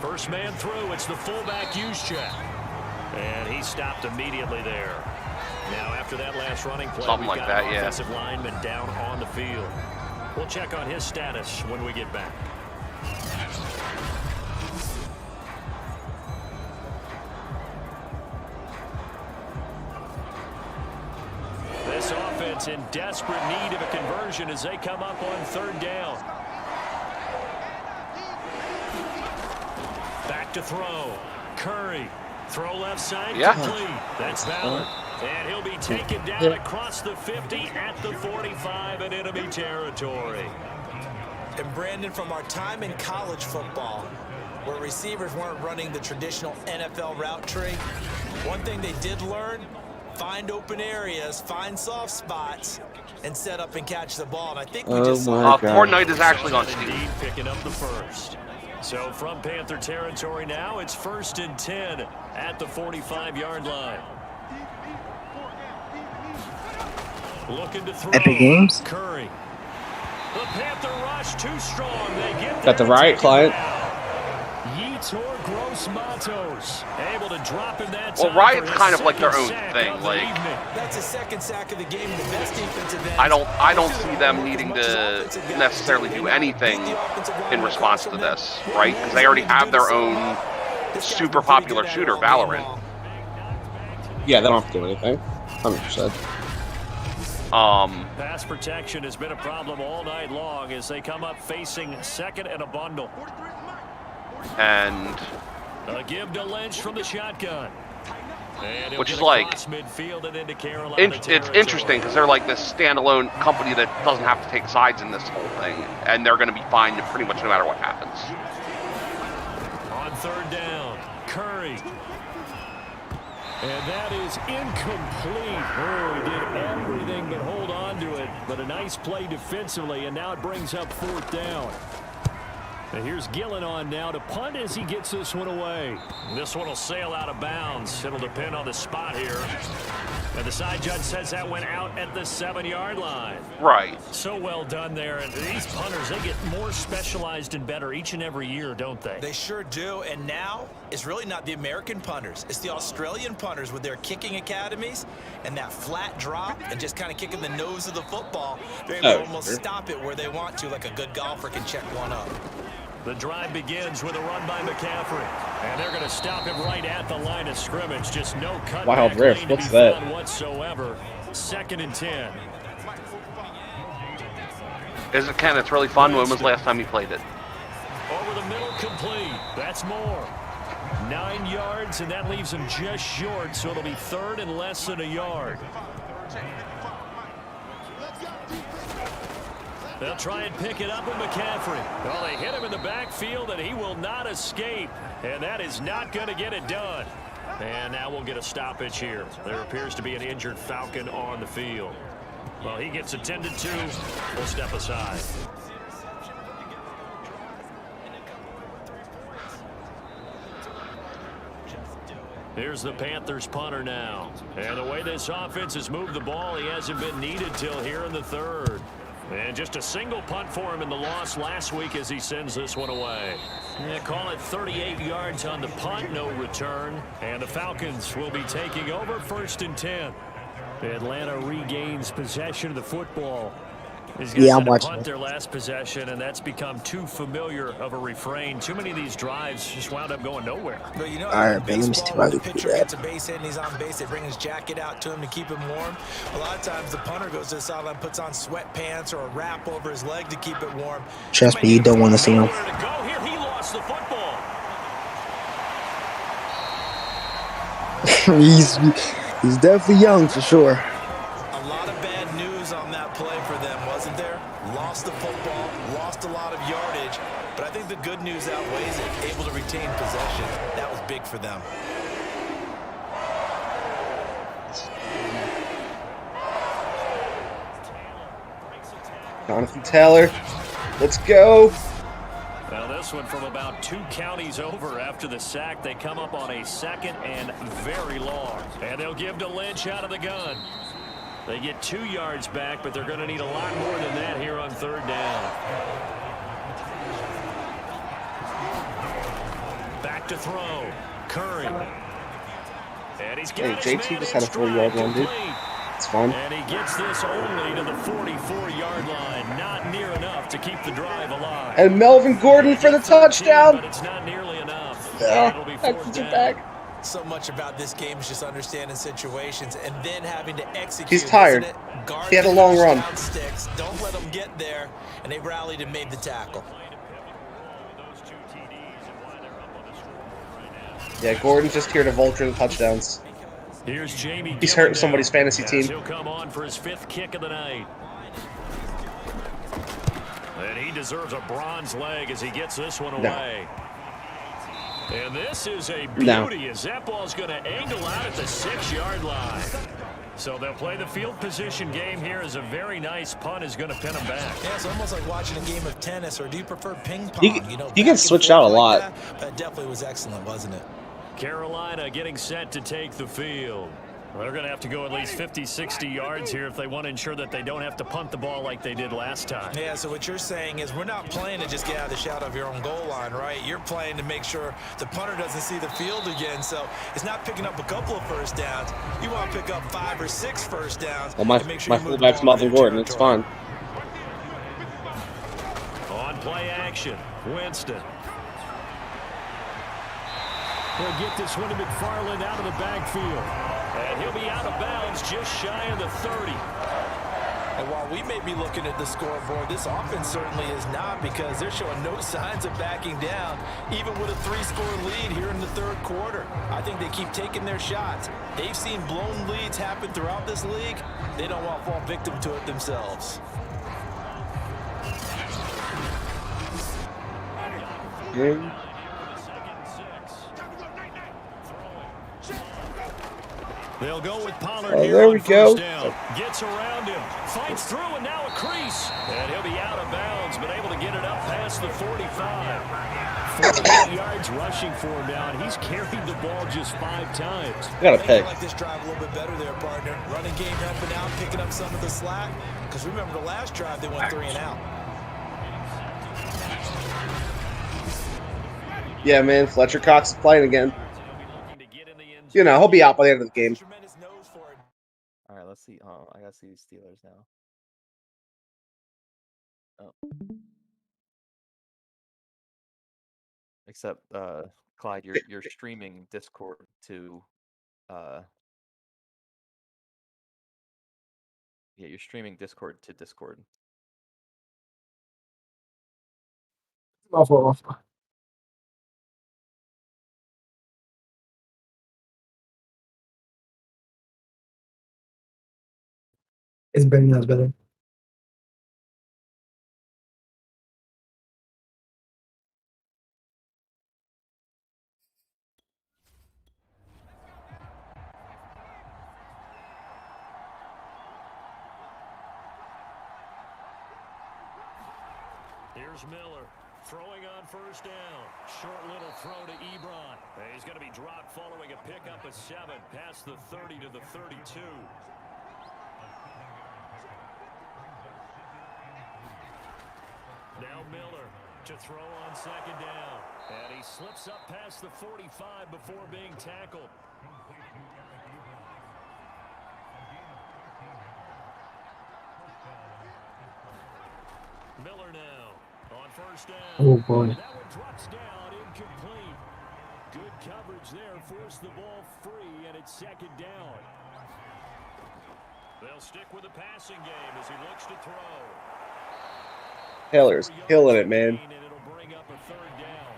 First man through. It's the fullback Juszczyk, and he stopped immediately there. Now, after that last running play, something like that, yeah. Offensive lineman down on the field. We'll check on his status when we get back. This offense in desperate need of a conversion as they come up on 3rd down. Back to throw. Curry. Throw left side. Complete. That's Ballard. And he'll be taken down across the 50 at the 45 in enemy territory. And Brandon, from our time in college football, where receivers weren't running the traditional NFL route tree, one thing they did learn, find open areas, find soft spots, and set up and catch the ball. And I think we just saw Fortnite is actually on Steam. Picking up the first. So from Panther territory now, it's 1st and 10 at the 45-yard line. Looking to throw. Epic Games. Curry. The Panther rush too strong. They get got the right client. Yetur Gross-Matos able to drop him that well, time. Riot's kind of like their own thing. Like that's a 2nd sack of the game. The best defensive end. I don't see them needing to necessarily do anything in response to this, right? Because they already have their own super popular shooter, Valorant. Yeah, they don't have to do anything. 100%. Pass protection has been a problem all night long as they come up facing 2nd and a bundle. And a give to Lynch from the shotgun. Which is like, it's interesting because they're like this standalone company that doesn't have to take sides in this whole thing, and they're going to be fine pretty much no matter what happens. On 3rd down, Curry. And that is incomplete. Oh, he did everything but hold on to it. But a nice play defensively, and now it brings up 4th down. And here's Gillen on now to punt as he gets this one away. This one will sail out of bounds. It'll depend on the spot here. And the side judge says that went out at the 7-yard line. Right. So well done there. And these punters, they get more specialized and better each and every year, don't they? They sure do. And now it's really not the American punters. It's the Australian punters with their kicking academies and that flat drop and just kind of kicking the nose of the football. They're able to almost stop it where they want to, like a good golfer can check one up. The drive begins with a run by McCaffrey. And they're going to stop him right at the line of scrimmage. Just no cutback Wild riff. lane What's to be that? found whatsoever. 2nd and 10. Is it, Ken? It's really fun. When was the last time you played it? Over the middle, complete. That's more. 9 yards, and that leaves him just short, so it'll be 3rd and less than a yard. They'll try and pick it up with McCaffrey. Well, they hit him in the backfield, and he will not escape. And that is not going to get it done. And now we'll get a stoppage here. There appears to be an injured Falcon on the field. Well, he gets attended to. We'll step aside. Here's the Panthers punter now. And the way this offense has moved the ball, he hasn't been needed till here in the third. And just a single punt for him in the loss last week as he sends this one away. Yeah, call it 38 yards on the punt, no return. And the Falcons will be taking over 1st and 10. Atlanta regains possession of the football. Yeah, I'm watching punt their last possession, and that's become too familiar of a refrain. Too many of these drives just wound up going nowhere. But you know, all right, man, let me see if I can do pitcher that. gets a base hit and he's on base. They bring his jacket out to him to keep him warm. A lot of times the punter goes to the sideline, puts on sweatpants or a wrap over his leg to keep it warm. Trust me, you don't want to see him. Nowhere to go here. He lost the football. he's definitely young for sure. A lot of bad news on that play for them, wasn't there? Lost the football, lost a lot of yardage, but I think the good news outweighs it. Able to retain possession. That was big for them. Jonathan Taylor, let's go. Well, this one from about 2 counties over after the sack. They come up on a 2nd and very long. And they'll give to Lynch out of the gun. They get 2 yards back, but they're going to need a lot more than that here on 3rd down. Back to throw. Curry. And he's got Hey, JT just had a 4-yard run, dude. It's fun. And he gets this only to the 44-yard line. Not near enough to keep the drive alive. And Melvin Gordon for the touchdown. But it's not nearly enough. Yeah, that's it back. So much about this game is just understanding situations and then having to execute. He's tired. He had a long run. Sticks. Don't let them get there. And they rallied and made the tackle. Yeah, Gordon's just here to vulture the touchdowns. Here's Jamie. He's hurting somebody's fantasy team. He'll come on for his 5th kick of the night. And he deserves a bronze leg as he gets this one away. And this is a beauty as that ball's going to angle out at the 6-yard line. So they'll play the field position game here as a very nice punt is going to pin them back. Yeah, it's almost like watching a game of tennis, or do you prefer ping pong? You can switch out a lot. That definitely was excellent, wasn't it? Carolina getting set to take the field. Well, they're going to have to go at least 50, 60 yards here if they want to ensure that they don't have to punt the ball like they did last time. Yeah, so what you're saying is we're not playing to just get out of the shadow of your own goal line, right? You're playing to make sure the punter doesn't see the field again. So it's not picking up a couple of first downs. You want to pick up 5 or 6 first downs. Well, my fullback's Melvin Gordon. It's fine. On play action, Winston. He'll get this one to McFarland out of the backfield. And he'll be out of bounds just shy of the 30. And while we may be looking at the scoreboard, this offense certainly is not, because they're showing no signs of backing down, even with a 3-score lead here in the 3rd quarter. I think they keep taking their shots. They've seen blown leads happen throughout this league. They don't want to fall victim to it themselves. They'll go with Pollard here. There we go. Gets around him, fights through, and now a crease. And he'll be out of bounds, but able to get it up past the 45. 48 yards rushing for him now, and he's carried the ball just 5 times. Got a pick. I like this drive a little bit better there, partner. Running game helping out, picking up some of the slack. Because remember, the last drive they went 3 and out. Yeah, man, Fletcher Cox is playing again. You know, he'll be out by the end of the game. All right, let's see. Oh, I gotta see the Steelers now. Oh. Except, Clyde, you're streaming Discord to, yeah, you're streaming Discord to Discord. Awful. It's better. Here's Miller throwing on first down. Short little throw to Ebron. He's going to be dropped following a pickup of 7 past the 30 to the 32. Now Miller to throw on second down. And he slips up past the 45 before being tackled. Miller now on first down. Oh boy. That one drops down, incomplete. Good coverage there, forced the ball free, and it's second down. They'll stick with the passing game as he looks to throw. Taylor's killing it, man. And it'll bring up a third down.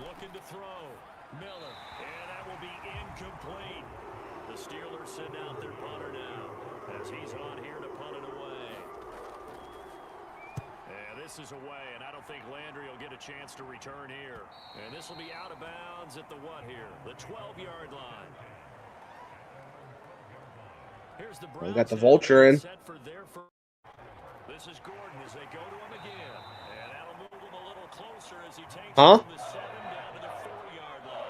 Looking to throw. Miller. And that will be incomplete. The Steelers send out their punter now as he's on here to punt it away. And this is away, and I don't think Landry will get a chance to return here. And this will be out of bounds at the what here? The 12-yard line. Here's the We got the vulture in. This is Gordon as they go to him again. And that'll move him a little closer as he takes Huh? from the 7 down to the 4-yard line.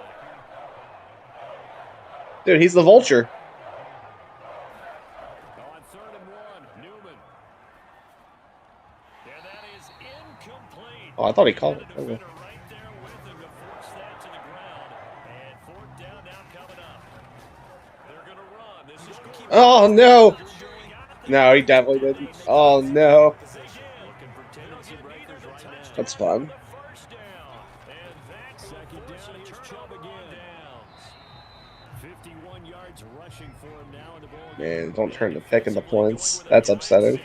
Dude, he's the vulture. On 3rd and 1, Newman. And that is incomplete. Oh, I thought he called it. And a defender right there with him to force that to the ground. And 4th down now coming up. They're going to run. This is Gordon. Oh, no. No, he definitely didn't. Oh, no. That's fun. First down. And that's second down. Here's Chubb again. 51 yards rushing for him now in the ball. Man, don't turn the pick into points. That's upsetting.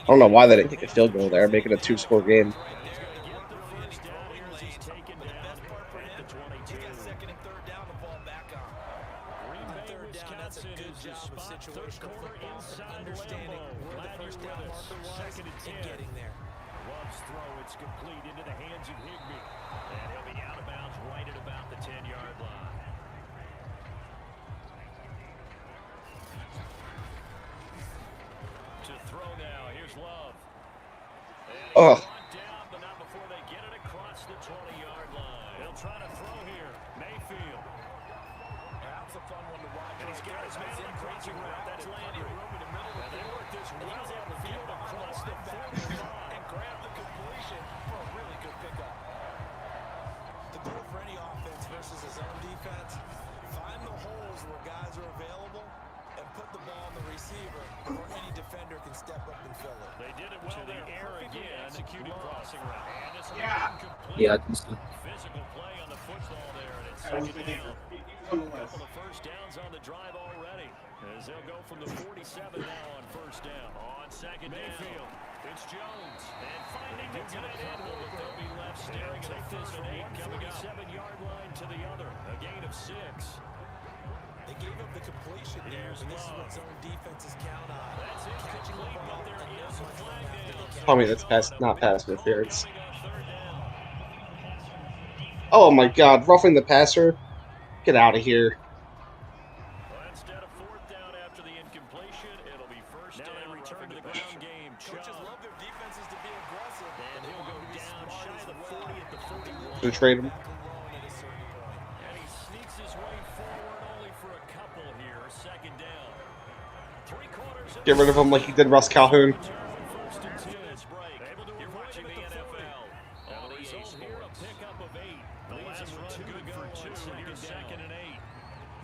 I don't know why they didn't kick a field goal there, making a 2-score game. Love's throw, it's complete into the hands of Higbee. And he'll be out of bounds right at about the 10-yard line. To throw now, here's Love. Oh. Down, but not before they get it across the 20-yard line. They'll try to throw here. Mayfield. That's a fun one to watch. And he's got his man in crazy route. That's Landry. And they work this well on the field across the 45 and grab the completion for a really good pickup. The goal for any offense versus his own defense, find the holes where guys are available and put the ball on the receiver where any defender can step up and fill it. They did it well to the air again. Executed crossing route. And this will be incomplete. Yeah, I can see. Physical play on the football there, and it's second down. A couple of first downs on the drive already. As they'll go from the 47 now on first down. On second Mayfield. It's Jones. And finding the tight end, but they'll be left staring at a first and 8 coming up. 7-yard line to the other. A gain of 6. They gave up the completion there, but this is what zone defenses count on. That's Catching the ball but there and is a flag down. Tell me that's not pass interference. Oh my god, roughing the passer? Get out of here. Well, instead of 4th down after the incompletion, it'll be first down. Now they return to the ground game. Coaches love their defenses to be aggressive. And he'll go down shy of the 40 at the 41. To trade him. And he sneaks his way forward only for a couple here. Second down. 3/4. Get rid of him like he did Russ Calhoun. First and 10. You're watching the NFL. On the result here, a pickup of 8. The last run good for 2. Here's second and 8.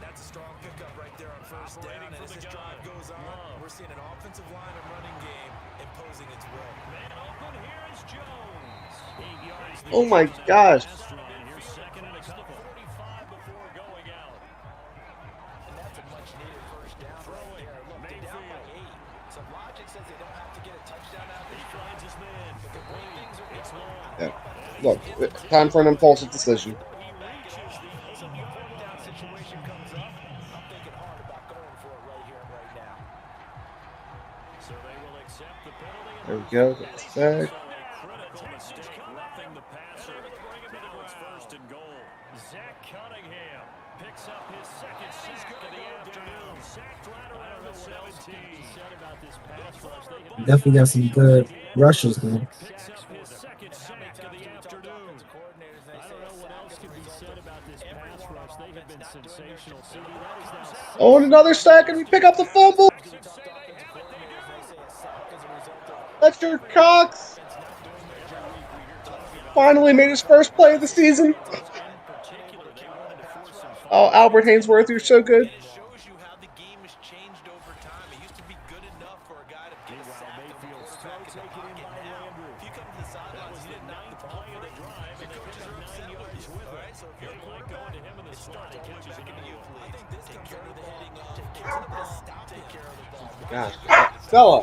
That's a strong pickup right there on first down. And as this drive goes on, we're seeing an offensive line and running game imposing its will. Man open, here is Jones. 8 yards. Oh my gosh. Here's second and a couple. 45 before going out. And that's a much-needed first down right there. Look, they're down by 8. So logic says they don't have to get a touchdown out of He this finds his man. But the way things are It's long. Yeah. Look, time for an impulsive decision. He reaches the 8-yard down situation comes up, I'm thinking hard about going for it right here and right now. So they will accept the penalty. There we go. That's back. Critical mistake, roughing the passer. Now it's first and goal. Zach Cunningham picks up his second sack of the afternoon. Sacked right around the 17. Definitely got some good rushes, man. Picks up his second sack of the afternoon. I don't know what else can be said about this pass rush. They have been sensational. CD, that is now Oh, and another sack, and we pick up the fumble. Lester Cox finally made his first play of the season. Oh, Albert Hainsworth, you're so good. It shows you how the game has changed over time. It used to be good enough for a guy to get a sack and go back in the pocket. Now, if you come to the sidelines, you didn't knock the ball in the drive, and the coaches are upset with you. All right, so if you're a quarterback, it starts all the way back in the youth league. Take care of the heading off. Take care of the ball. Gosh, Stella,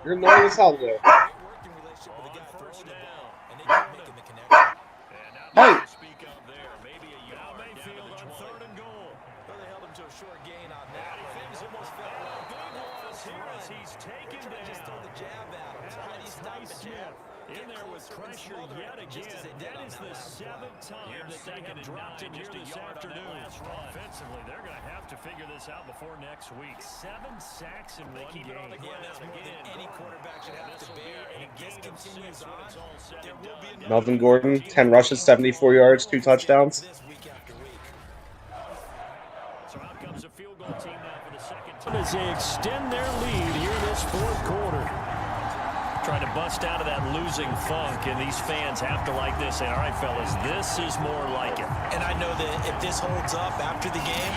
you're annoying as hell today. Working relationship with the guy throwing the ball, and they keep making the connection. Hey, Mayfield on 3rd and goal. Well, they held him to a short gain on that. Things almost felt like big ones here as he's taken down. Just throw the jab at him. How do you stop the jab? In there with pressure yet again. That is the 7th time that they have dropped him here this afternoon. Offensively, they're going to have to figure this out before next week. 7 sacks in one game. Yeah, that's more than any quarterback should have to bear. And if this continues on, there will be another Melvin Gordon, 10 rushes, 74 yards, 2 touchdowns. this week after week. So out comes a field goal team now for the second time as they extend their lead here this 4th quarter. Trying to bust out of that losing funk, and these fans have to like this. Say, all right, fellas, this is more like it. And I know that if this holds up after the game,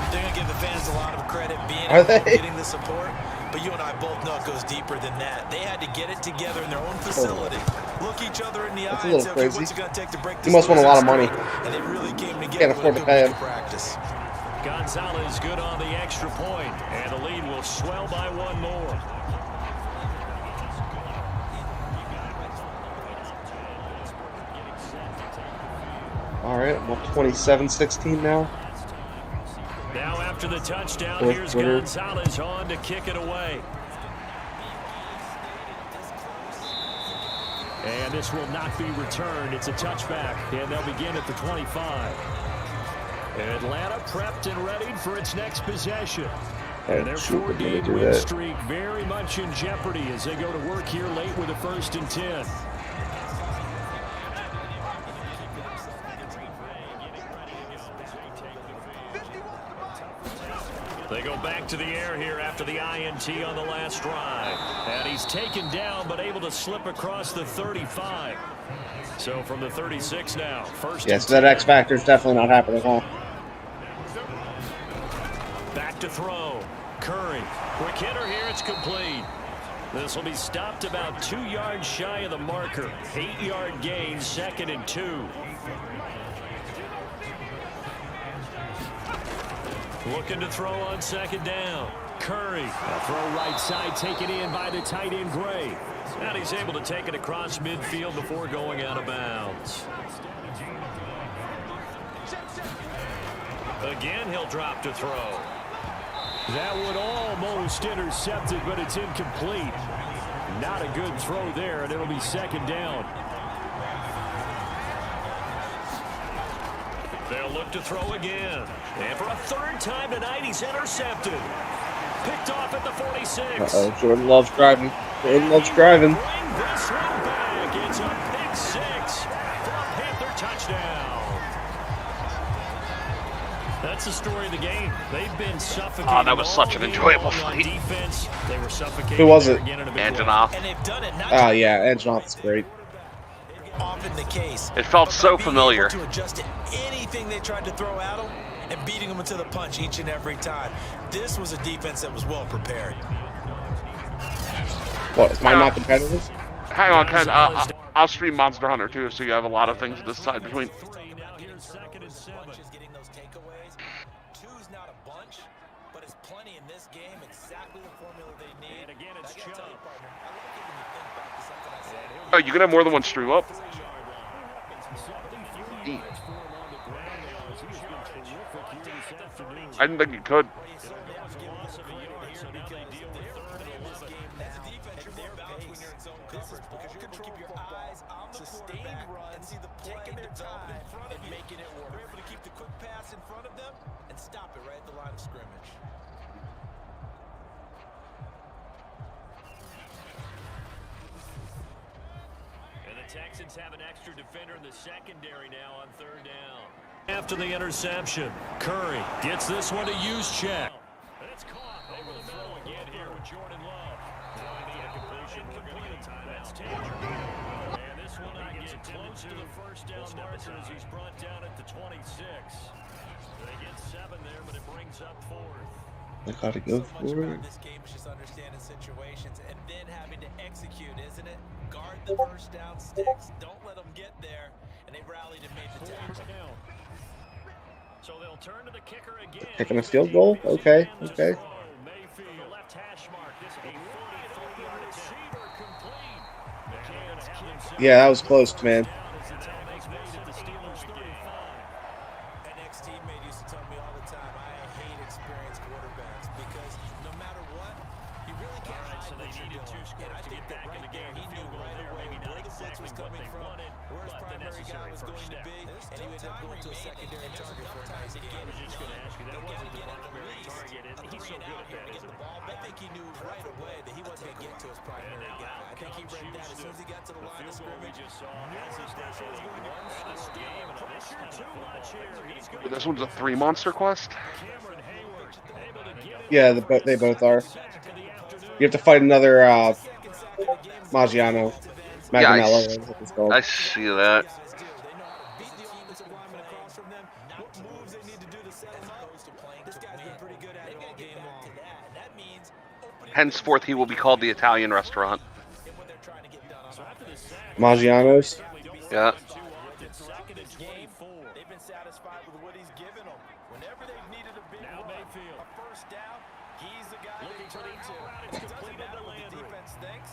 they're going to give the fans a lot of credit being Are at home, they? getting the support. But you and I both know it goes deeper than that. They had to get it together in their own facility. Look each other in the eye That's a and little say, okay, crazy. what's it going to take to break this He must want a lot of losing money. streak? And they really came together Can't with afford a to good pay week him. of practice. Gonzalez good on the extra point, and the lead will swell by 1 more. All right, well, 27-16 now. Now after the touchdown, Fourth here's quarter. Gonzalez on to kick it away. And this will not be returned. It's a touchback, and they'll begin at the 25. Atlanta prepped and ready for its next possession. And their shoot, we're gonna 4-game do win that. streak very much in jeopardy as they go to work here late with a 1st and 10. They go back to the air here after the INT on the last drive. And he's taken down but able to slip across the 35. So from the 36 now, 1st Yeah, so that X Factor is definitely not happening, huh? back to throw. Curry. Quick hitter here. It's complete. This will be stopped about 2 yards shy of the marker. 8-yard gain, 2nd and 2. Looking to throw on 2nd down. Curry. A throw right side taken in by the tight end Gray. And he's able to take it across midfield before going out of bounds. Again, he'll drop to throw. That would almost intercept it, but it's incomplete. Not a good throw there, and it'll be 2nd down. They'll look to throw again. And for a 3rd time tonight, he's intercepted. Picked off at the 46. Uh-oh, Jordan loves driving. Jordan loves driving. Bring this one back. It's a pick 6 for a Panther touchdown. That's the story of the game. They've been suffocating. Oh, that was such an all game enjoyable long on fight. defense. They were suffocating. Who was there it? again in a big way. Antonoff. And they've done it not Oh, yeah, Edge off is great. often the case. It felt but by so being familiar. able to adjust to anything they tried to throw at them and beating them into the punch each and every time. This was a defense that was well prepared. What, is mine not competitive? Hang on, Ken. I'll stream Monster Hunter too, so you have a lot of things to decide between. Now here's 2nd and 7. Is getting those takeaways. 2's not a bunch, but it's plenty in this game. Exactly the formula they need. And again, it's I gotta tell you, Chubb. partner, I like it when you think back to something I said. Oh, you can have more than one stream up. I didn't think he could. Sustained runs, taking their time and making it work. We're able to keep the quick pass in front of them and stop it right at the line of scrimmage. And the Texans have an extra defender in the secondary now on third down. After the interception, Curry gets this one to use check. And it's caught over the middle again here with Jordan Love. Finding a completion, we're going to get a timeout. That's Tanger. And this one not get close to the first down marker as he's brought down at the 26. They get 7 there, but it brings up 4th. I gotta go So much for about it. this game is just understanding situations and then having to execute, isn't it? Guard the first down sticks. Don't let them get there. And they rallied and made the tackle. So they'll turn to the kicker again. Taking a field goal? Okay, okay. Mayfield, the left hash mark. This is a 43-yard receiver complete. Yeah, that was close, man. An ex-teammate used to tell me all the time, I hate experienced quarterbacks because no matter what, you really can't hide what you're doing. And I think that right there, he knew right away where the blitz was coming from, where his primary guy was going to be, and he ended up going to a secondary target for a nice game. I was just going to ask you, that wasn't the primary target. He's so good at that, isn't he? I think he knew right away that he wasn't going to get to his primary guy. I think he read that as soon as he got to the line of scrimmage. This one's a 3 monster quest. Yeah, they both are. You have to fight another Maggiano. Maganello, is what it's called. I see that. Henceforth, he will be called the Italian restaurant. Maggiano's. Yeah. They've been satisfied with what he's given them. Whenever they've needed a big run, a first down, he's the guy they turn to. It doesn't matter what the defense thinks.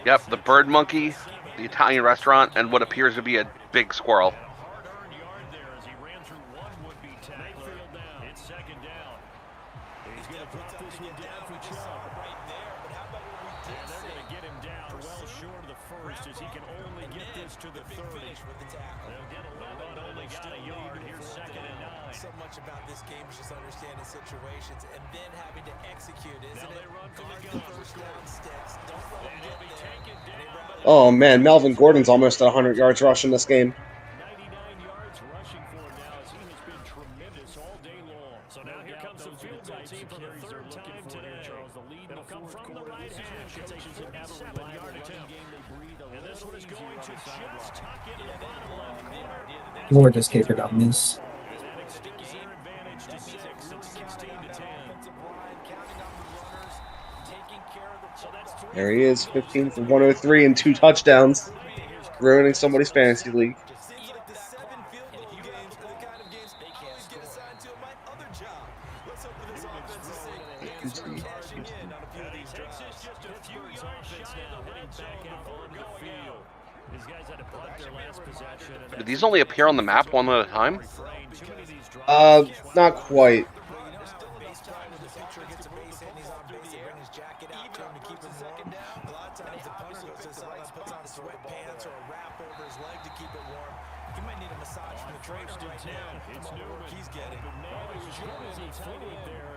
Yep, the bird monkey, the Italian restaurant, and what appears to be a big squirrel. Hard-earned yard there as he ran through one would-be tackler. It's second down. He's going to drop this one down for Chubb. Right there, but how about what we did And they're going to get him down well short of the first as he can only get this to the 30. with the tackle? They'll get 11, only got a yard. Here's second and 9. So much about this game is just understanding situations and then having to execute, isn't Now it? they run from the Guard gun. first down sticks. Don't let them And get he'll be there. taken down. Oh man, Melvin Gordon's almost at 100 yards rushing this game. 99 yards rushing for him now as he has been tremendous all day long. So now here comes the field goal team for the third time today. It'll come from the right hash. It's a 47-yard attempt. And this one is going to just tuck into the bottom left corner. Lord, this kicker got miss. And that extends their advantage to 6. It's 16-10. There he is, 15 for 103 and 2 touchdowns, ruining somebody's fantasy league. Seems like the 7 field goal games are the kind of games they always get assigned to my other job. Let's hope for this offensive sake and start cashing in on a few of these drives. Just a few yards shy of the red zone before going out. These guys had to punt their last possession. Do these only appear on the map one at a time? Not quite. Sweatpants or a wrap over his leg to keep it warm. He might need a massage from the trainer right now. It's new work he's getting. There,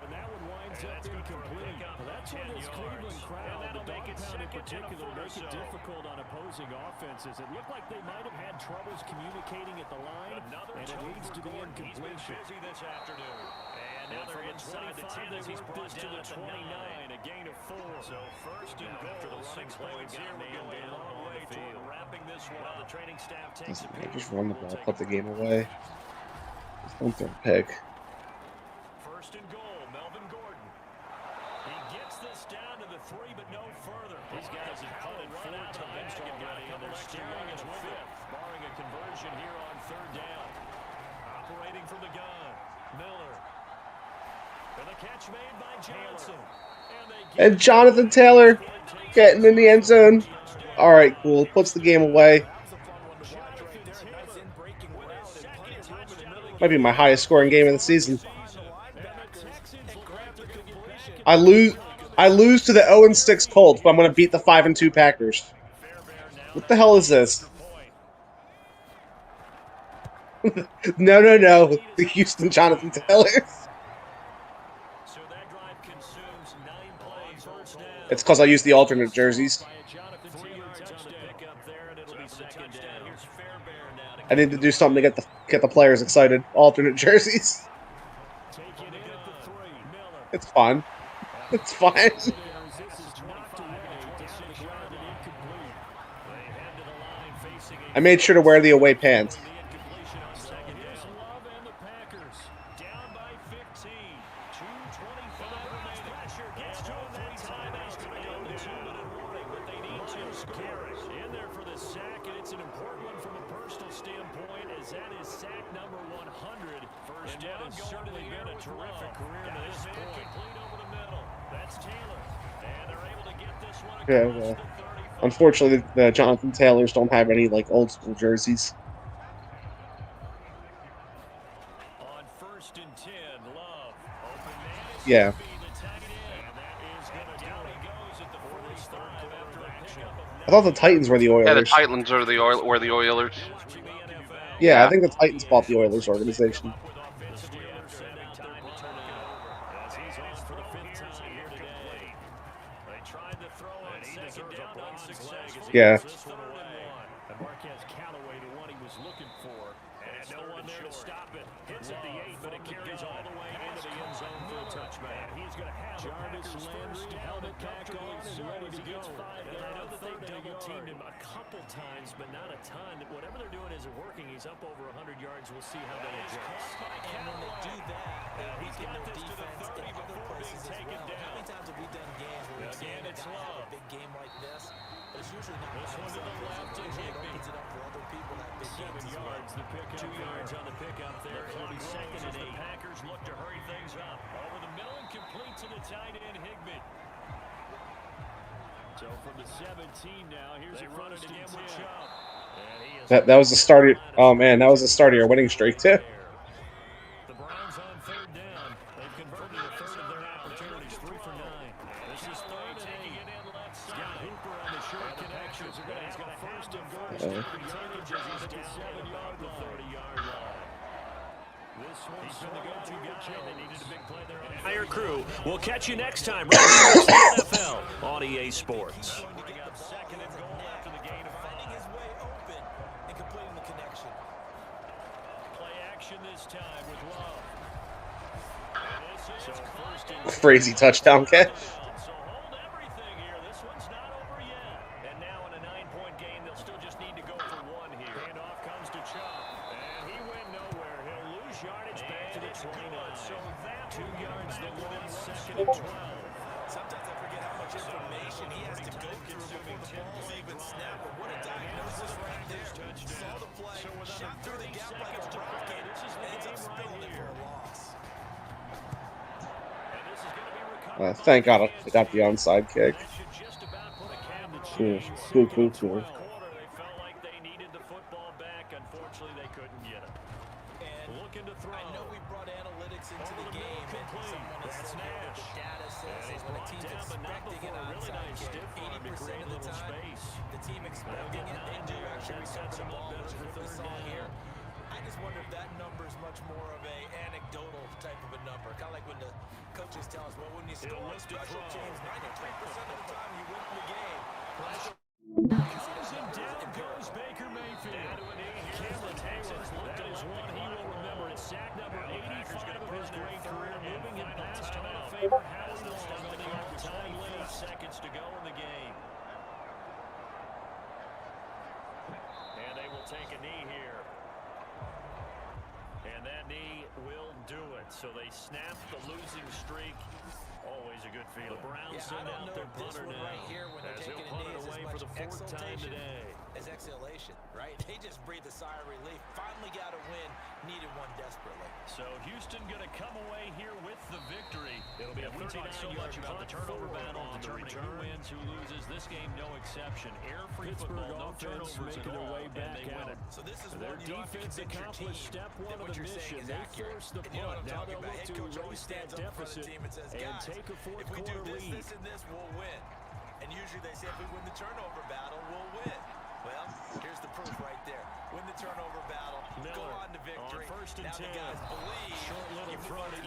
and that one winds up incomplete. Well, that's when this Cleveland crowd, the dog pound in particular, make it difficult on opposing offenses. It looked like they might have had troubles communicating at the line, and it leads to the incompletion. Busy this afternoon. And now they're inside the 10 as he's brought this to down the to 29, a gain of 4. So first and goal after the running plays here, we're going a long way toward wrapping this one up. The training staff takes a peek. Just run the ball, put the game away. Just don't throw a pick. First and goal, Melvin Gordon. He gets this down to the 3, but no further. These guys have punted 4 times already, and they're staring at 5th, barring a conversion here on third down. Operating from the gun, Miller. And the catch made by Johnson. And Jonathan Taylor getting in the end zone. All right, cool. Puts the game away. Might be my highest scoring game of the season. I lose to the 0-6 Colts, but I'm going to beat the 5-2 Packers. What the hell is this? No. The Houston Jonathan Taylors. It's because I use the alternate jerseys. I need to do something to get the players excited. Alternate jerseys. It's fun. It's fine. I made sure to wear the away pants. Yeah. Unfortunately, the Jonathan Taylors don't have any like old school jerseys. Yeah. I thought the Titans were the Oilers. Yeah, the Titans are the Oilers. Yeah, I think the Titans bought the Oilers organization. Yeah. Times, but not a ton. Whatever they're doing isn't working. He's up over 100 yards. We'll see how that adjusts. And when they do that, they weaken their defense in other places as well. How many times have we done games where we've seen a guy have a big game like this? But it's usually not by himself. Usually it opens it up for other people that big games as well. 2 yards on the pickup there. It'll be 2nd and 8. The Packers look to hurry things up. Over the middle and complete to the tight end, Higbee. So from the 17 now, here's a run it again with Chubb. That was the start. Oh man, that was the start of your winning streak too. The Browns on 3rd down. They've converted a third of their opportunities, 3 for 9. This is 3rd and 8. Got Hooper on the short connections. He's got a first and goal. He's down at the 7-yard line. 30-yard line. This one's been the go-to guy. They needed a big play there. Entire crew. We'll catch you next time right here on NFL on EA Sports. Second and goal after the gain of 5. Finding his way open and completing the connection. Play action this time with Love. So first and Crazy touchdown catch. so hold everything here. This one's not over yet. And now in a 9-point game, they'll still just need to go for 1 here. Handoff comes to Chubb. And he went nowhere. He'll lose yardage back to the 21. So that 2 yards the line, 2nd and 12. Sometimes I forget how much information he has to go through before the ball's even snapped. But what a diagnosis right there. Saw the play, shot through the gap like a rocket, and ends up spilling it for a loss. Thank God I got the onside kick. Cool. They felt like they needed the football back. Unfortunately, they couldn't get it. And Looking to throw. I know we brought analytics into the game, and someone has said that the data says is when a team's expecting an onside kick, 80% of the time, the team expecting it, they do actually recover the ball, which is what we saw here. I just wonder if that number is much more of a anecdotal type of a number. Kind of like when the coaches tell us, well, when you score on special teams, 93% of the time you win the game. Down goes Baker Mayfield. Cameron Hayward looked at his one he will remember. It's sack number 85 of his great career, moving it past Hall of Famer Howie Long on the overtime lead. Seconds to go in the game. And they will take a knee here. And that knee will do it. moment. So they snapped the losing streak. Always a good feeling. The Browns send out their punter now. Right here when they're as taking he'll punt it away for the fourth time today. As exhalation, right? They just breathed a sigh of relief. Finally got a win. Needed one desperately. So Houston going to come away here with the victory. It'll be a 39-yard about the turnover battle determining who wins, who loses. This game, no exception. Air-free football, no turnovers at all, and they win it. So this is Their one you don't have to defense convince your accomplished team step that one of what the you're saying mission. is They accurate. forced the And you know what I'm punt. Now talking they'll about. look Head to coach always erase that stands up in front of the deficit team and says, and guys, take a fourth if we do quarter this, lead. this, and this, we'll win. And usually they say if we win the turnover battle, we'll win. Well, here's the proof right there. Win the turnover battle, go on to victory. On 1st and now 10. the guys believe. Short little throw to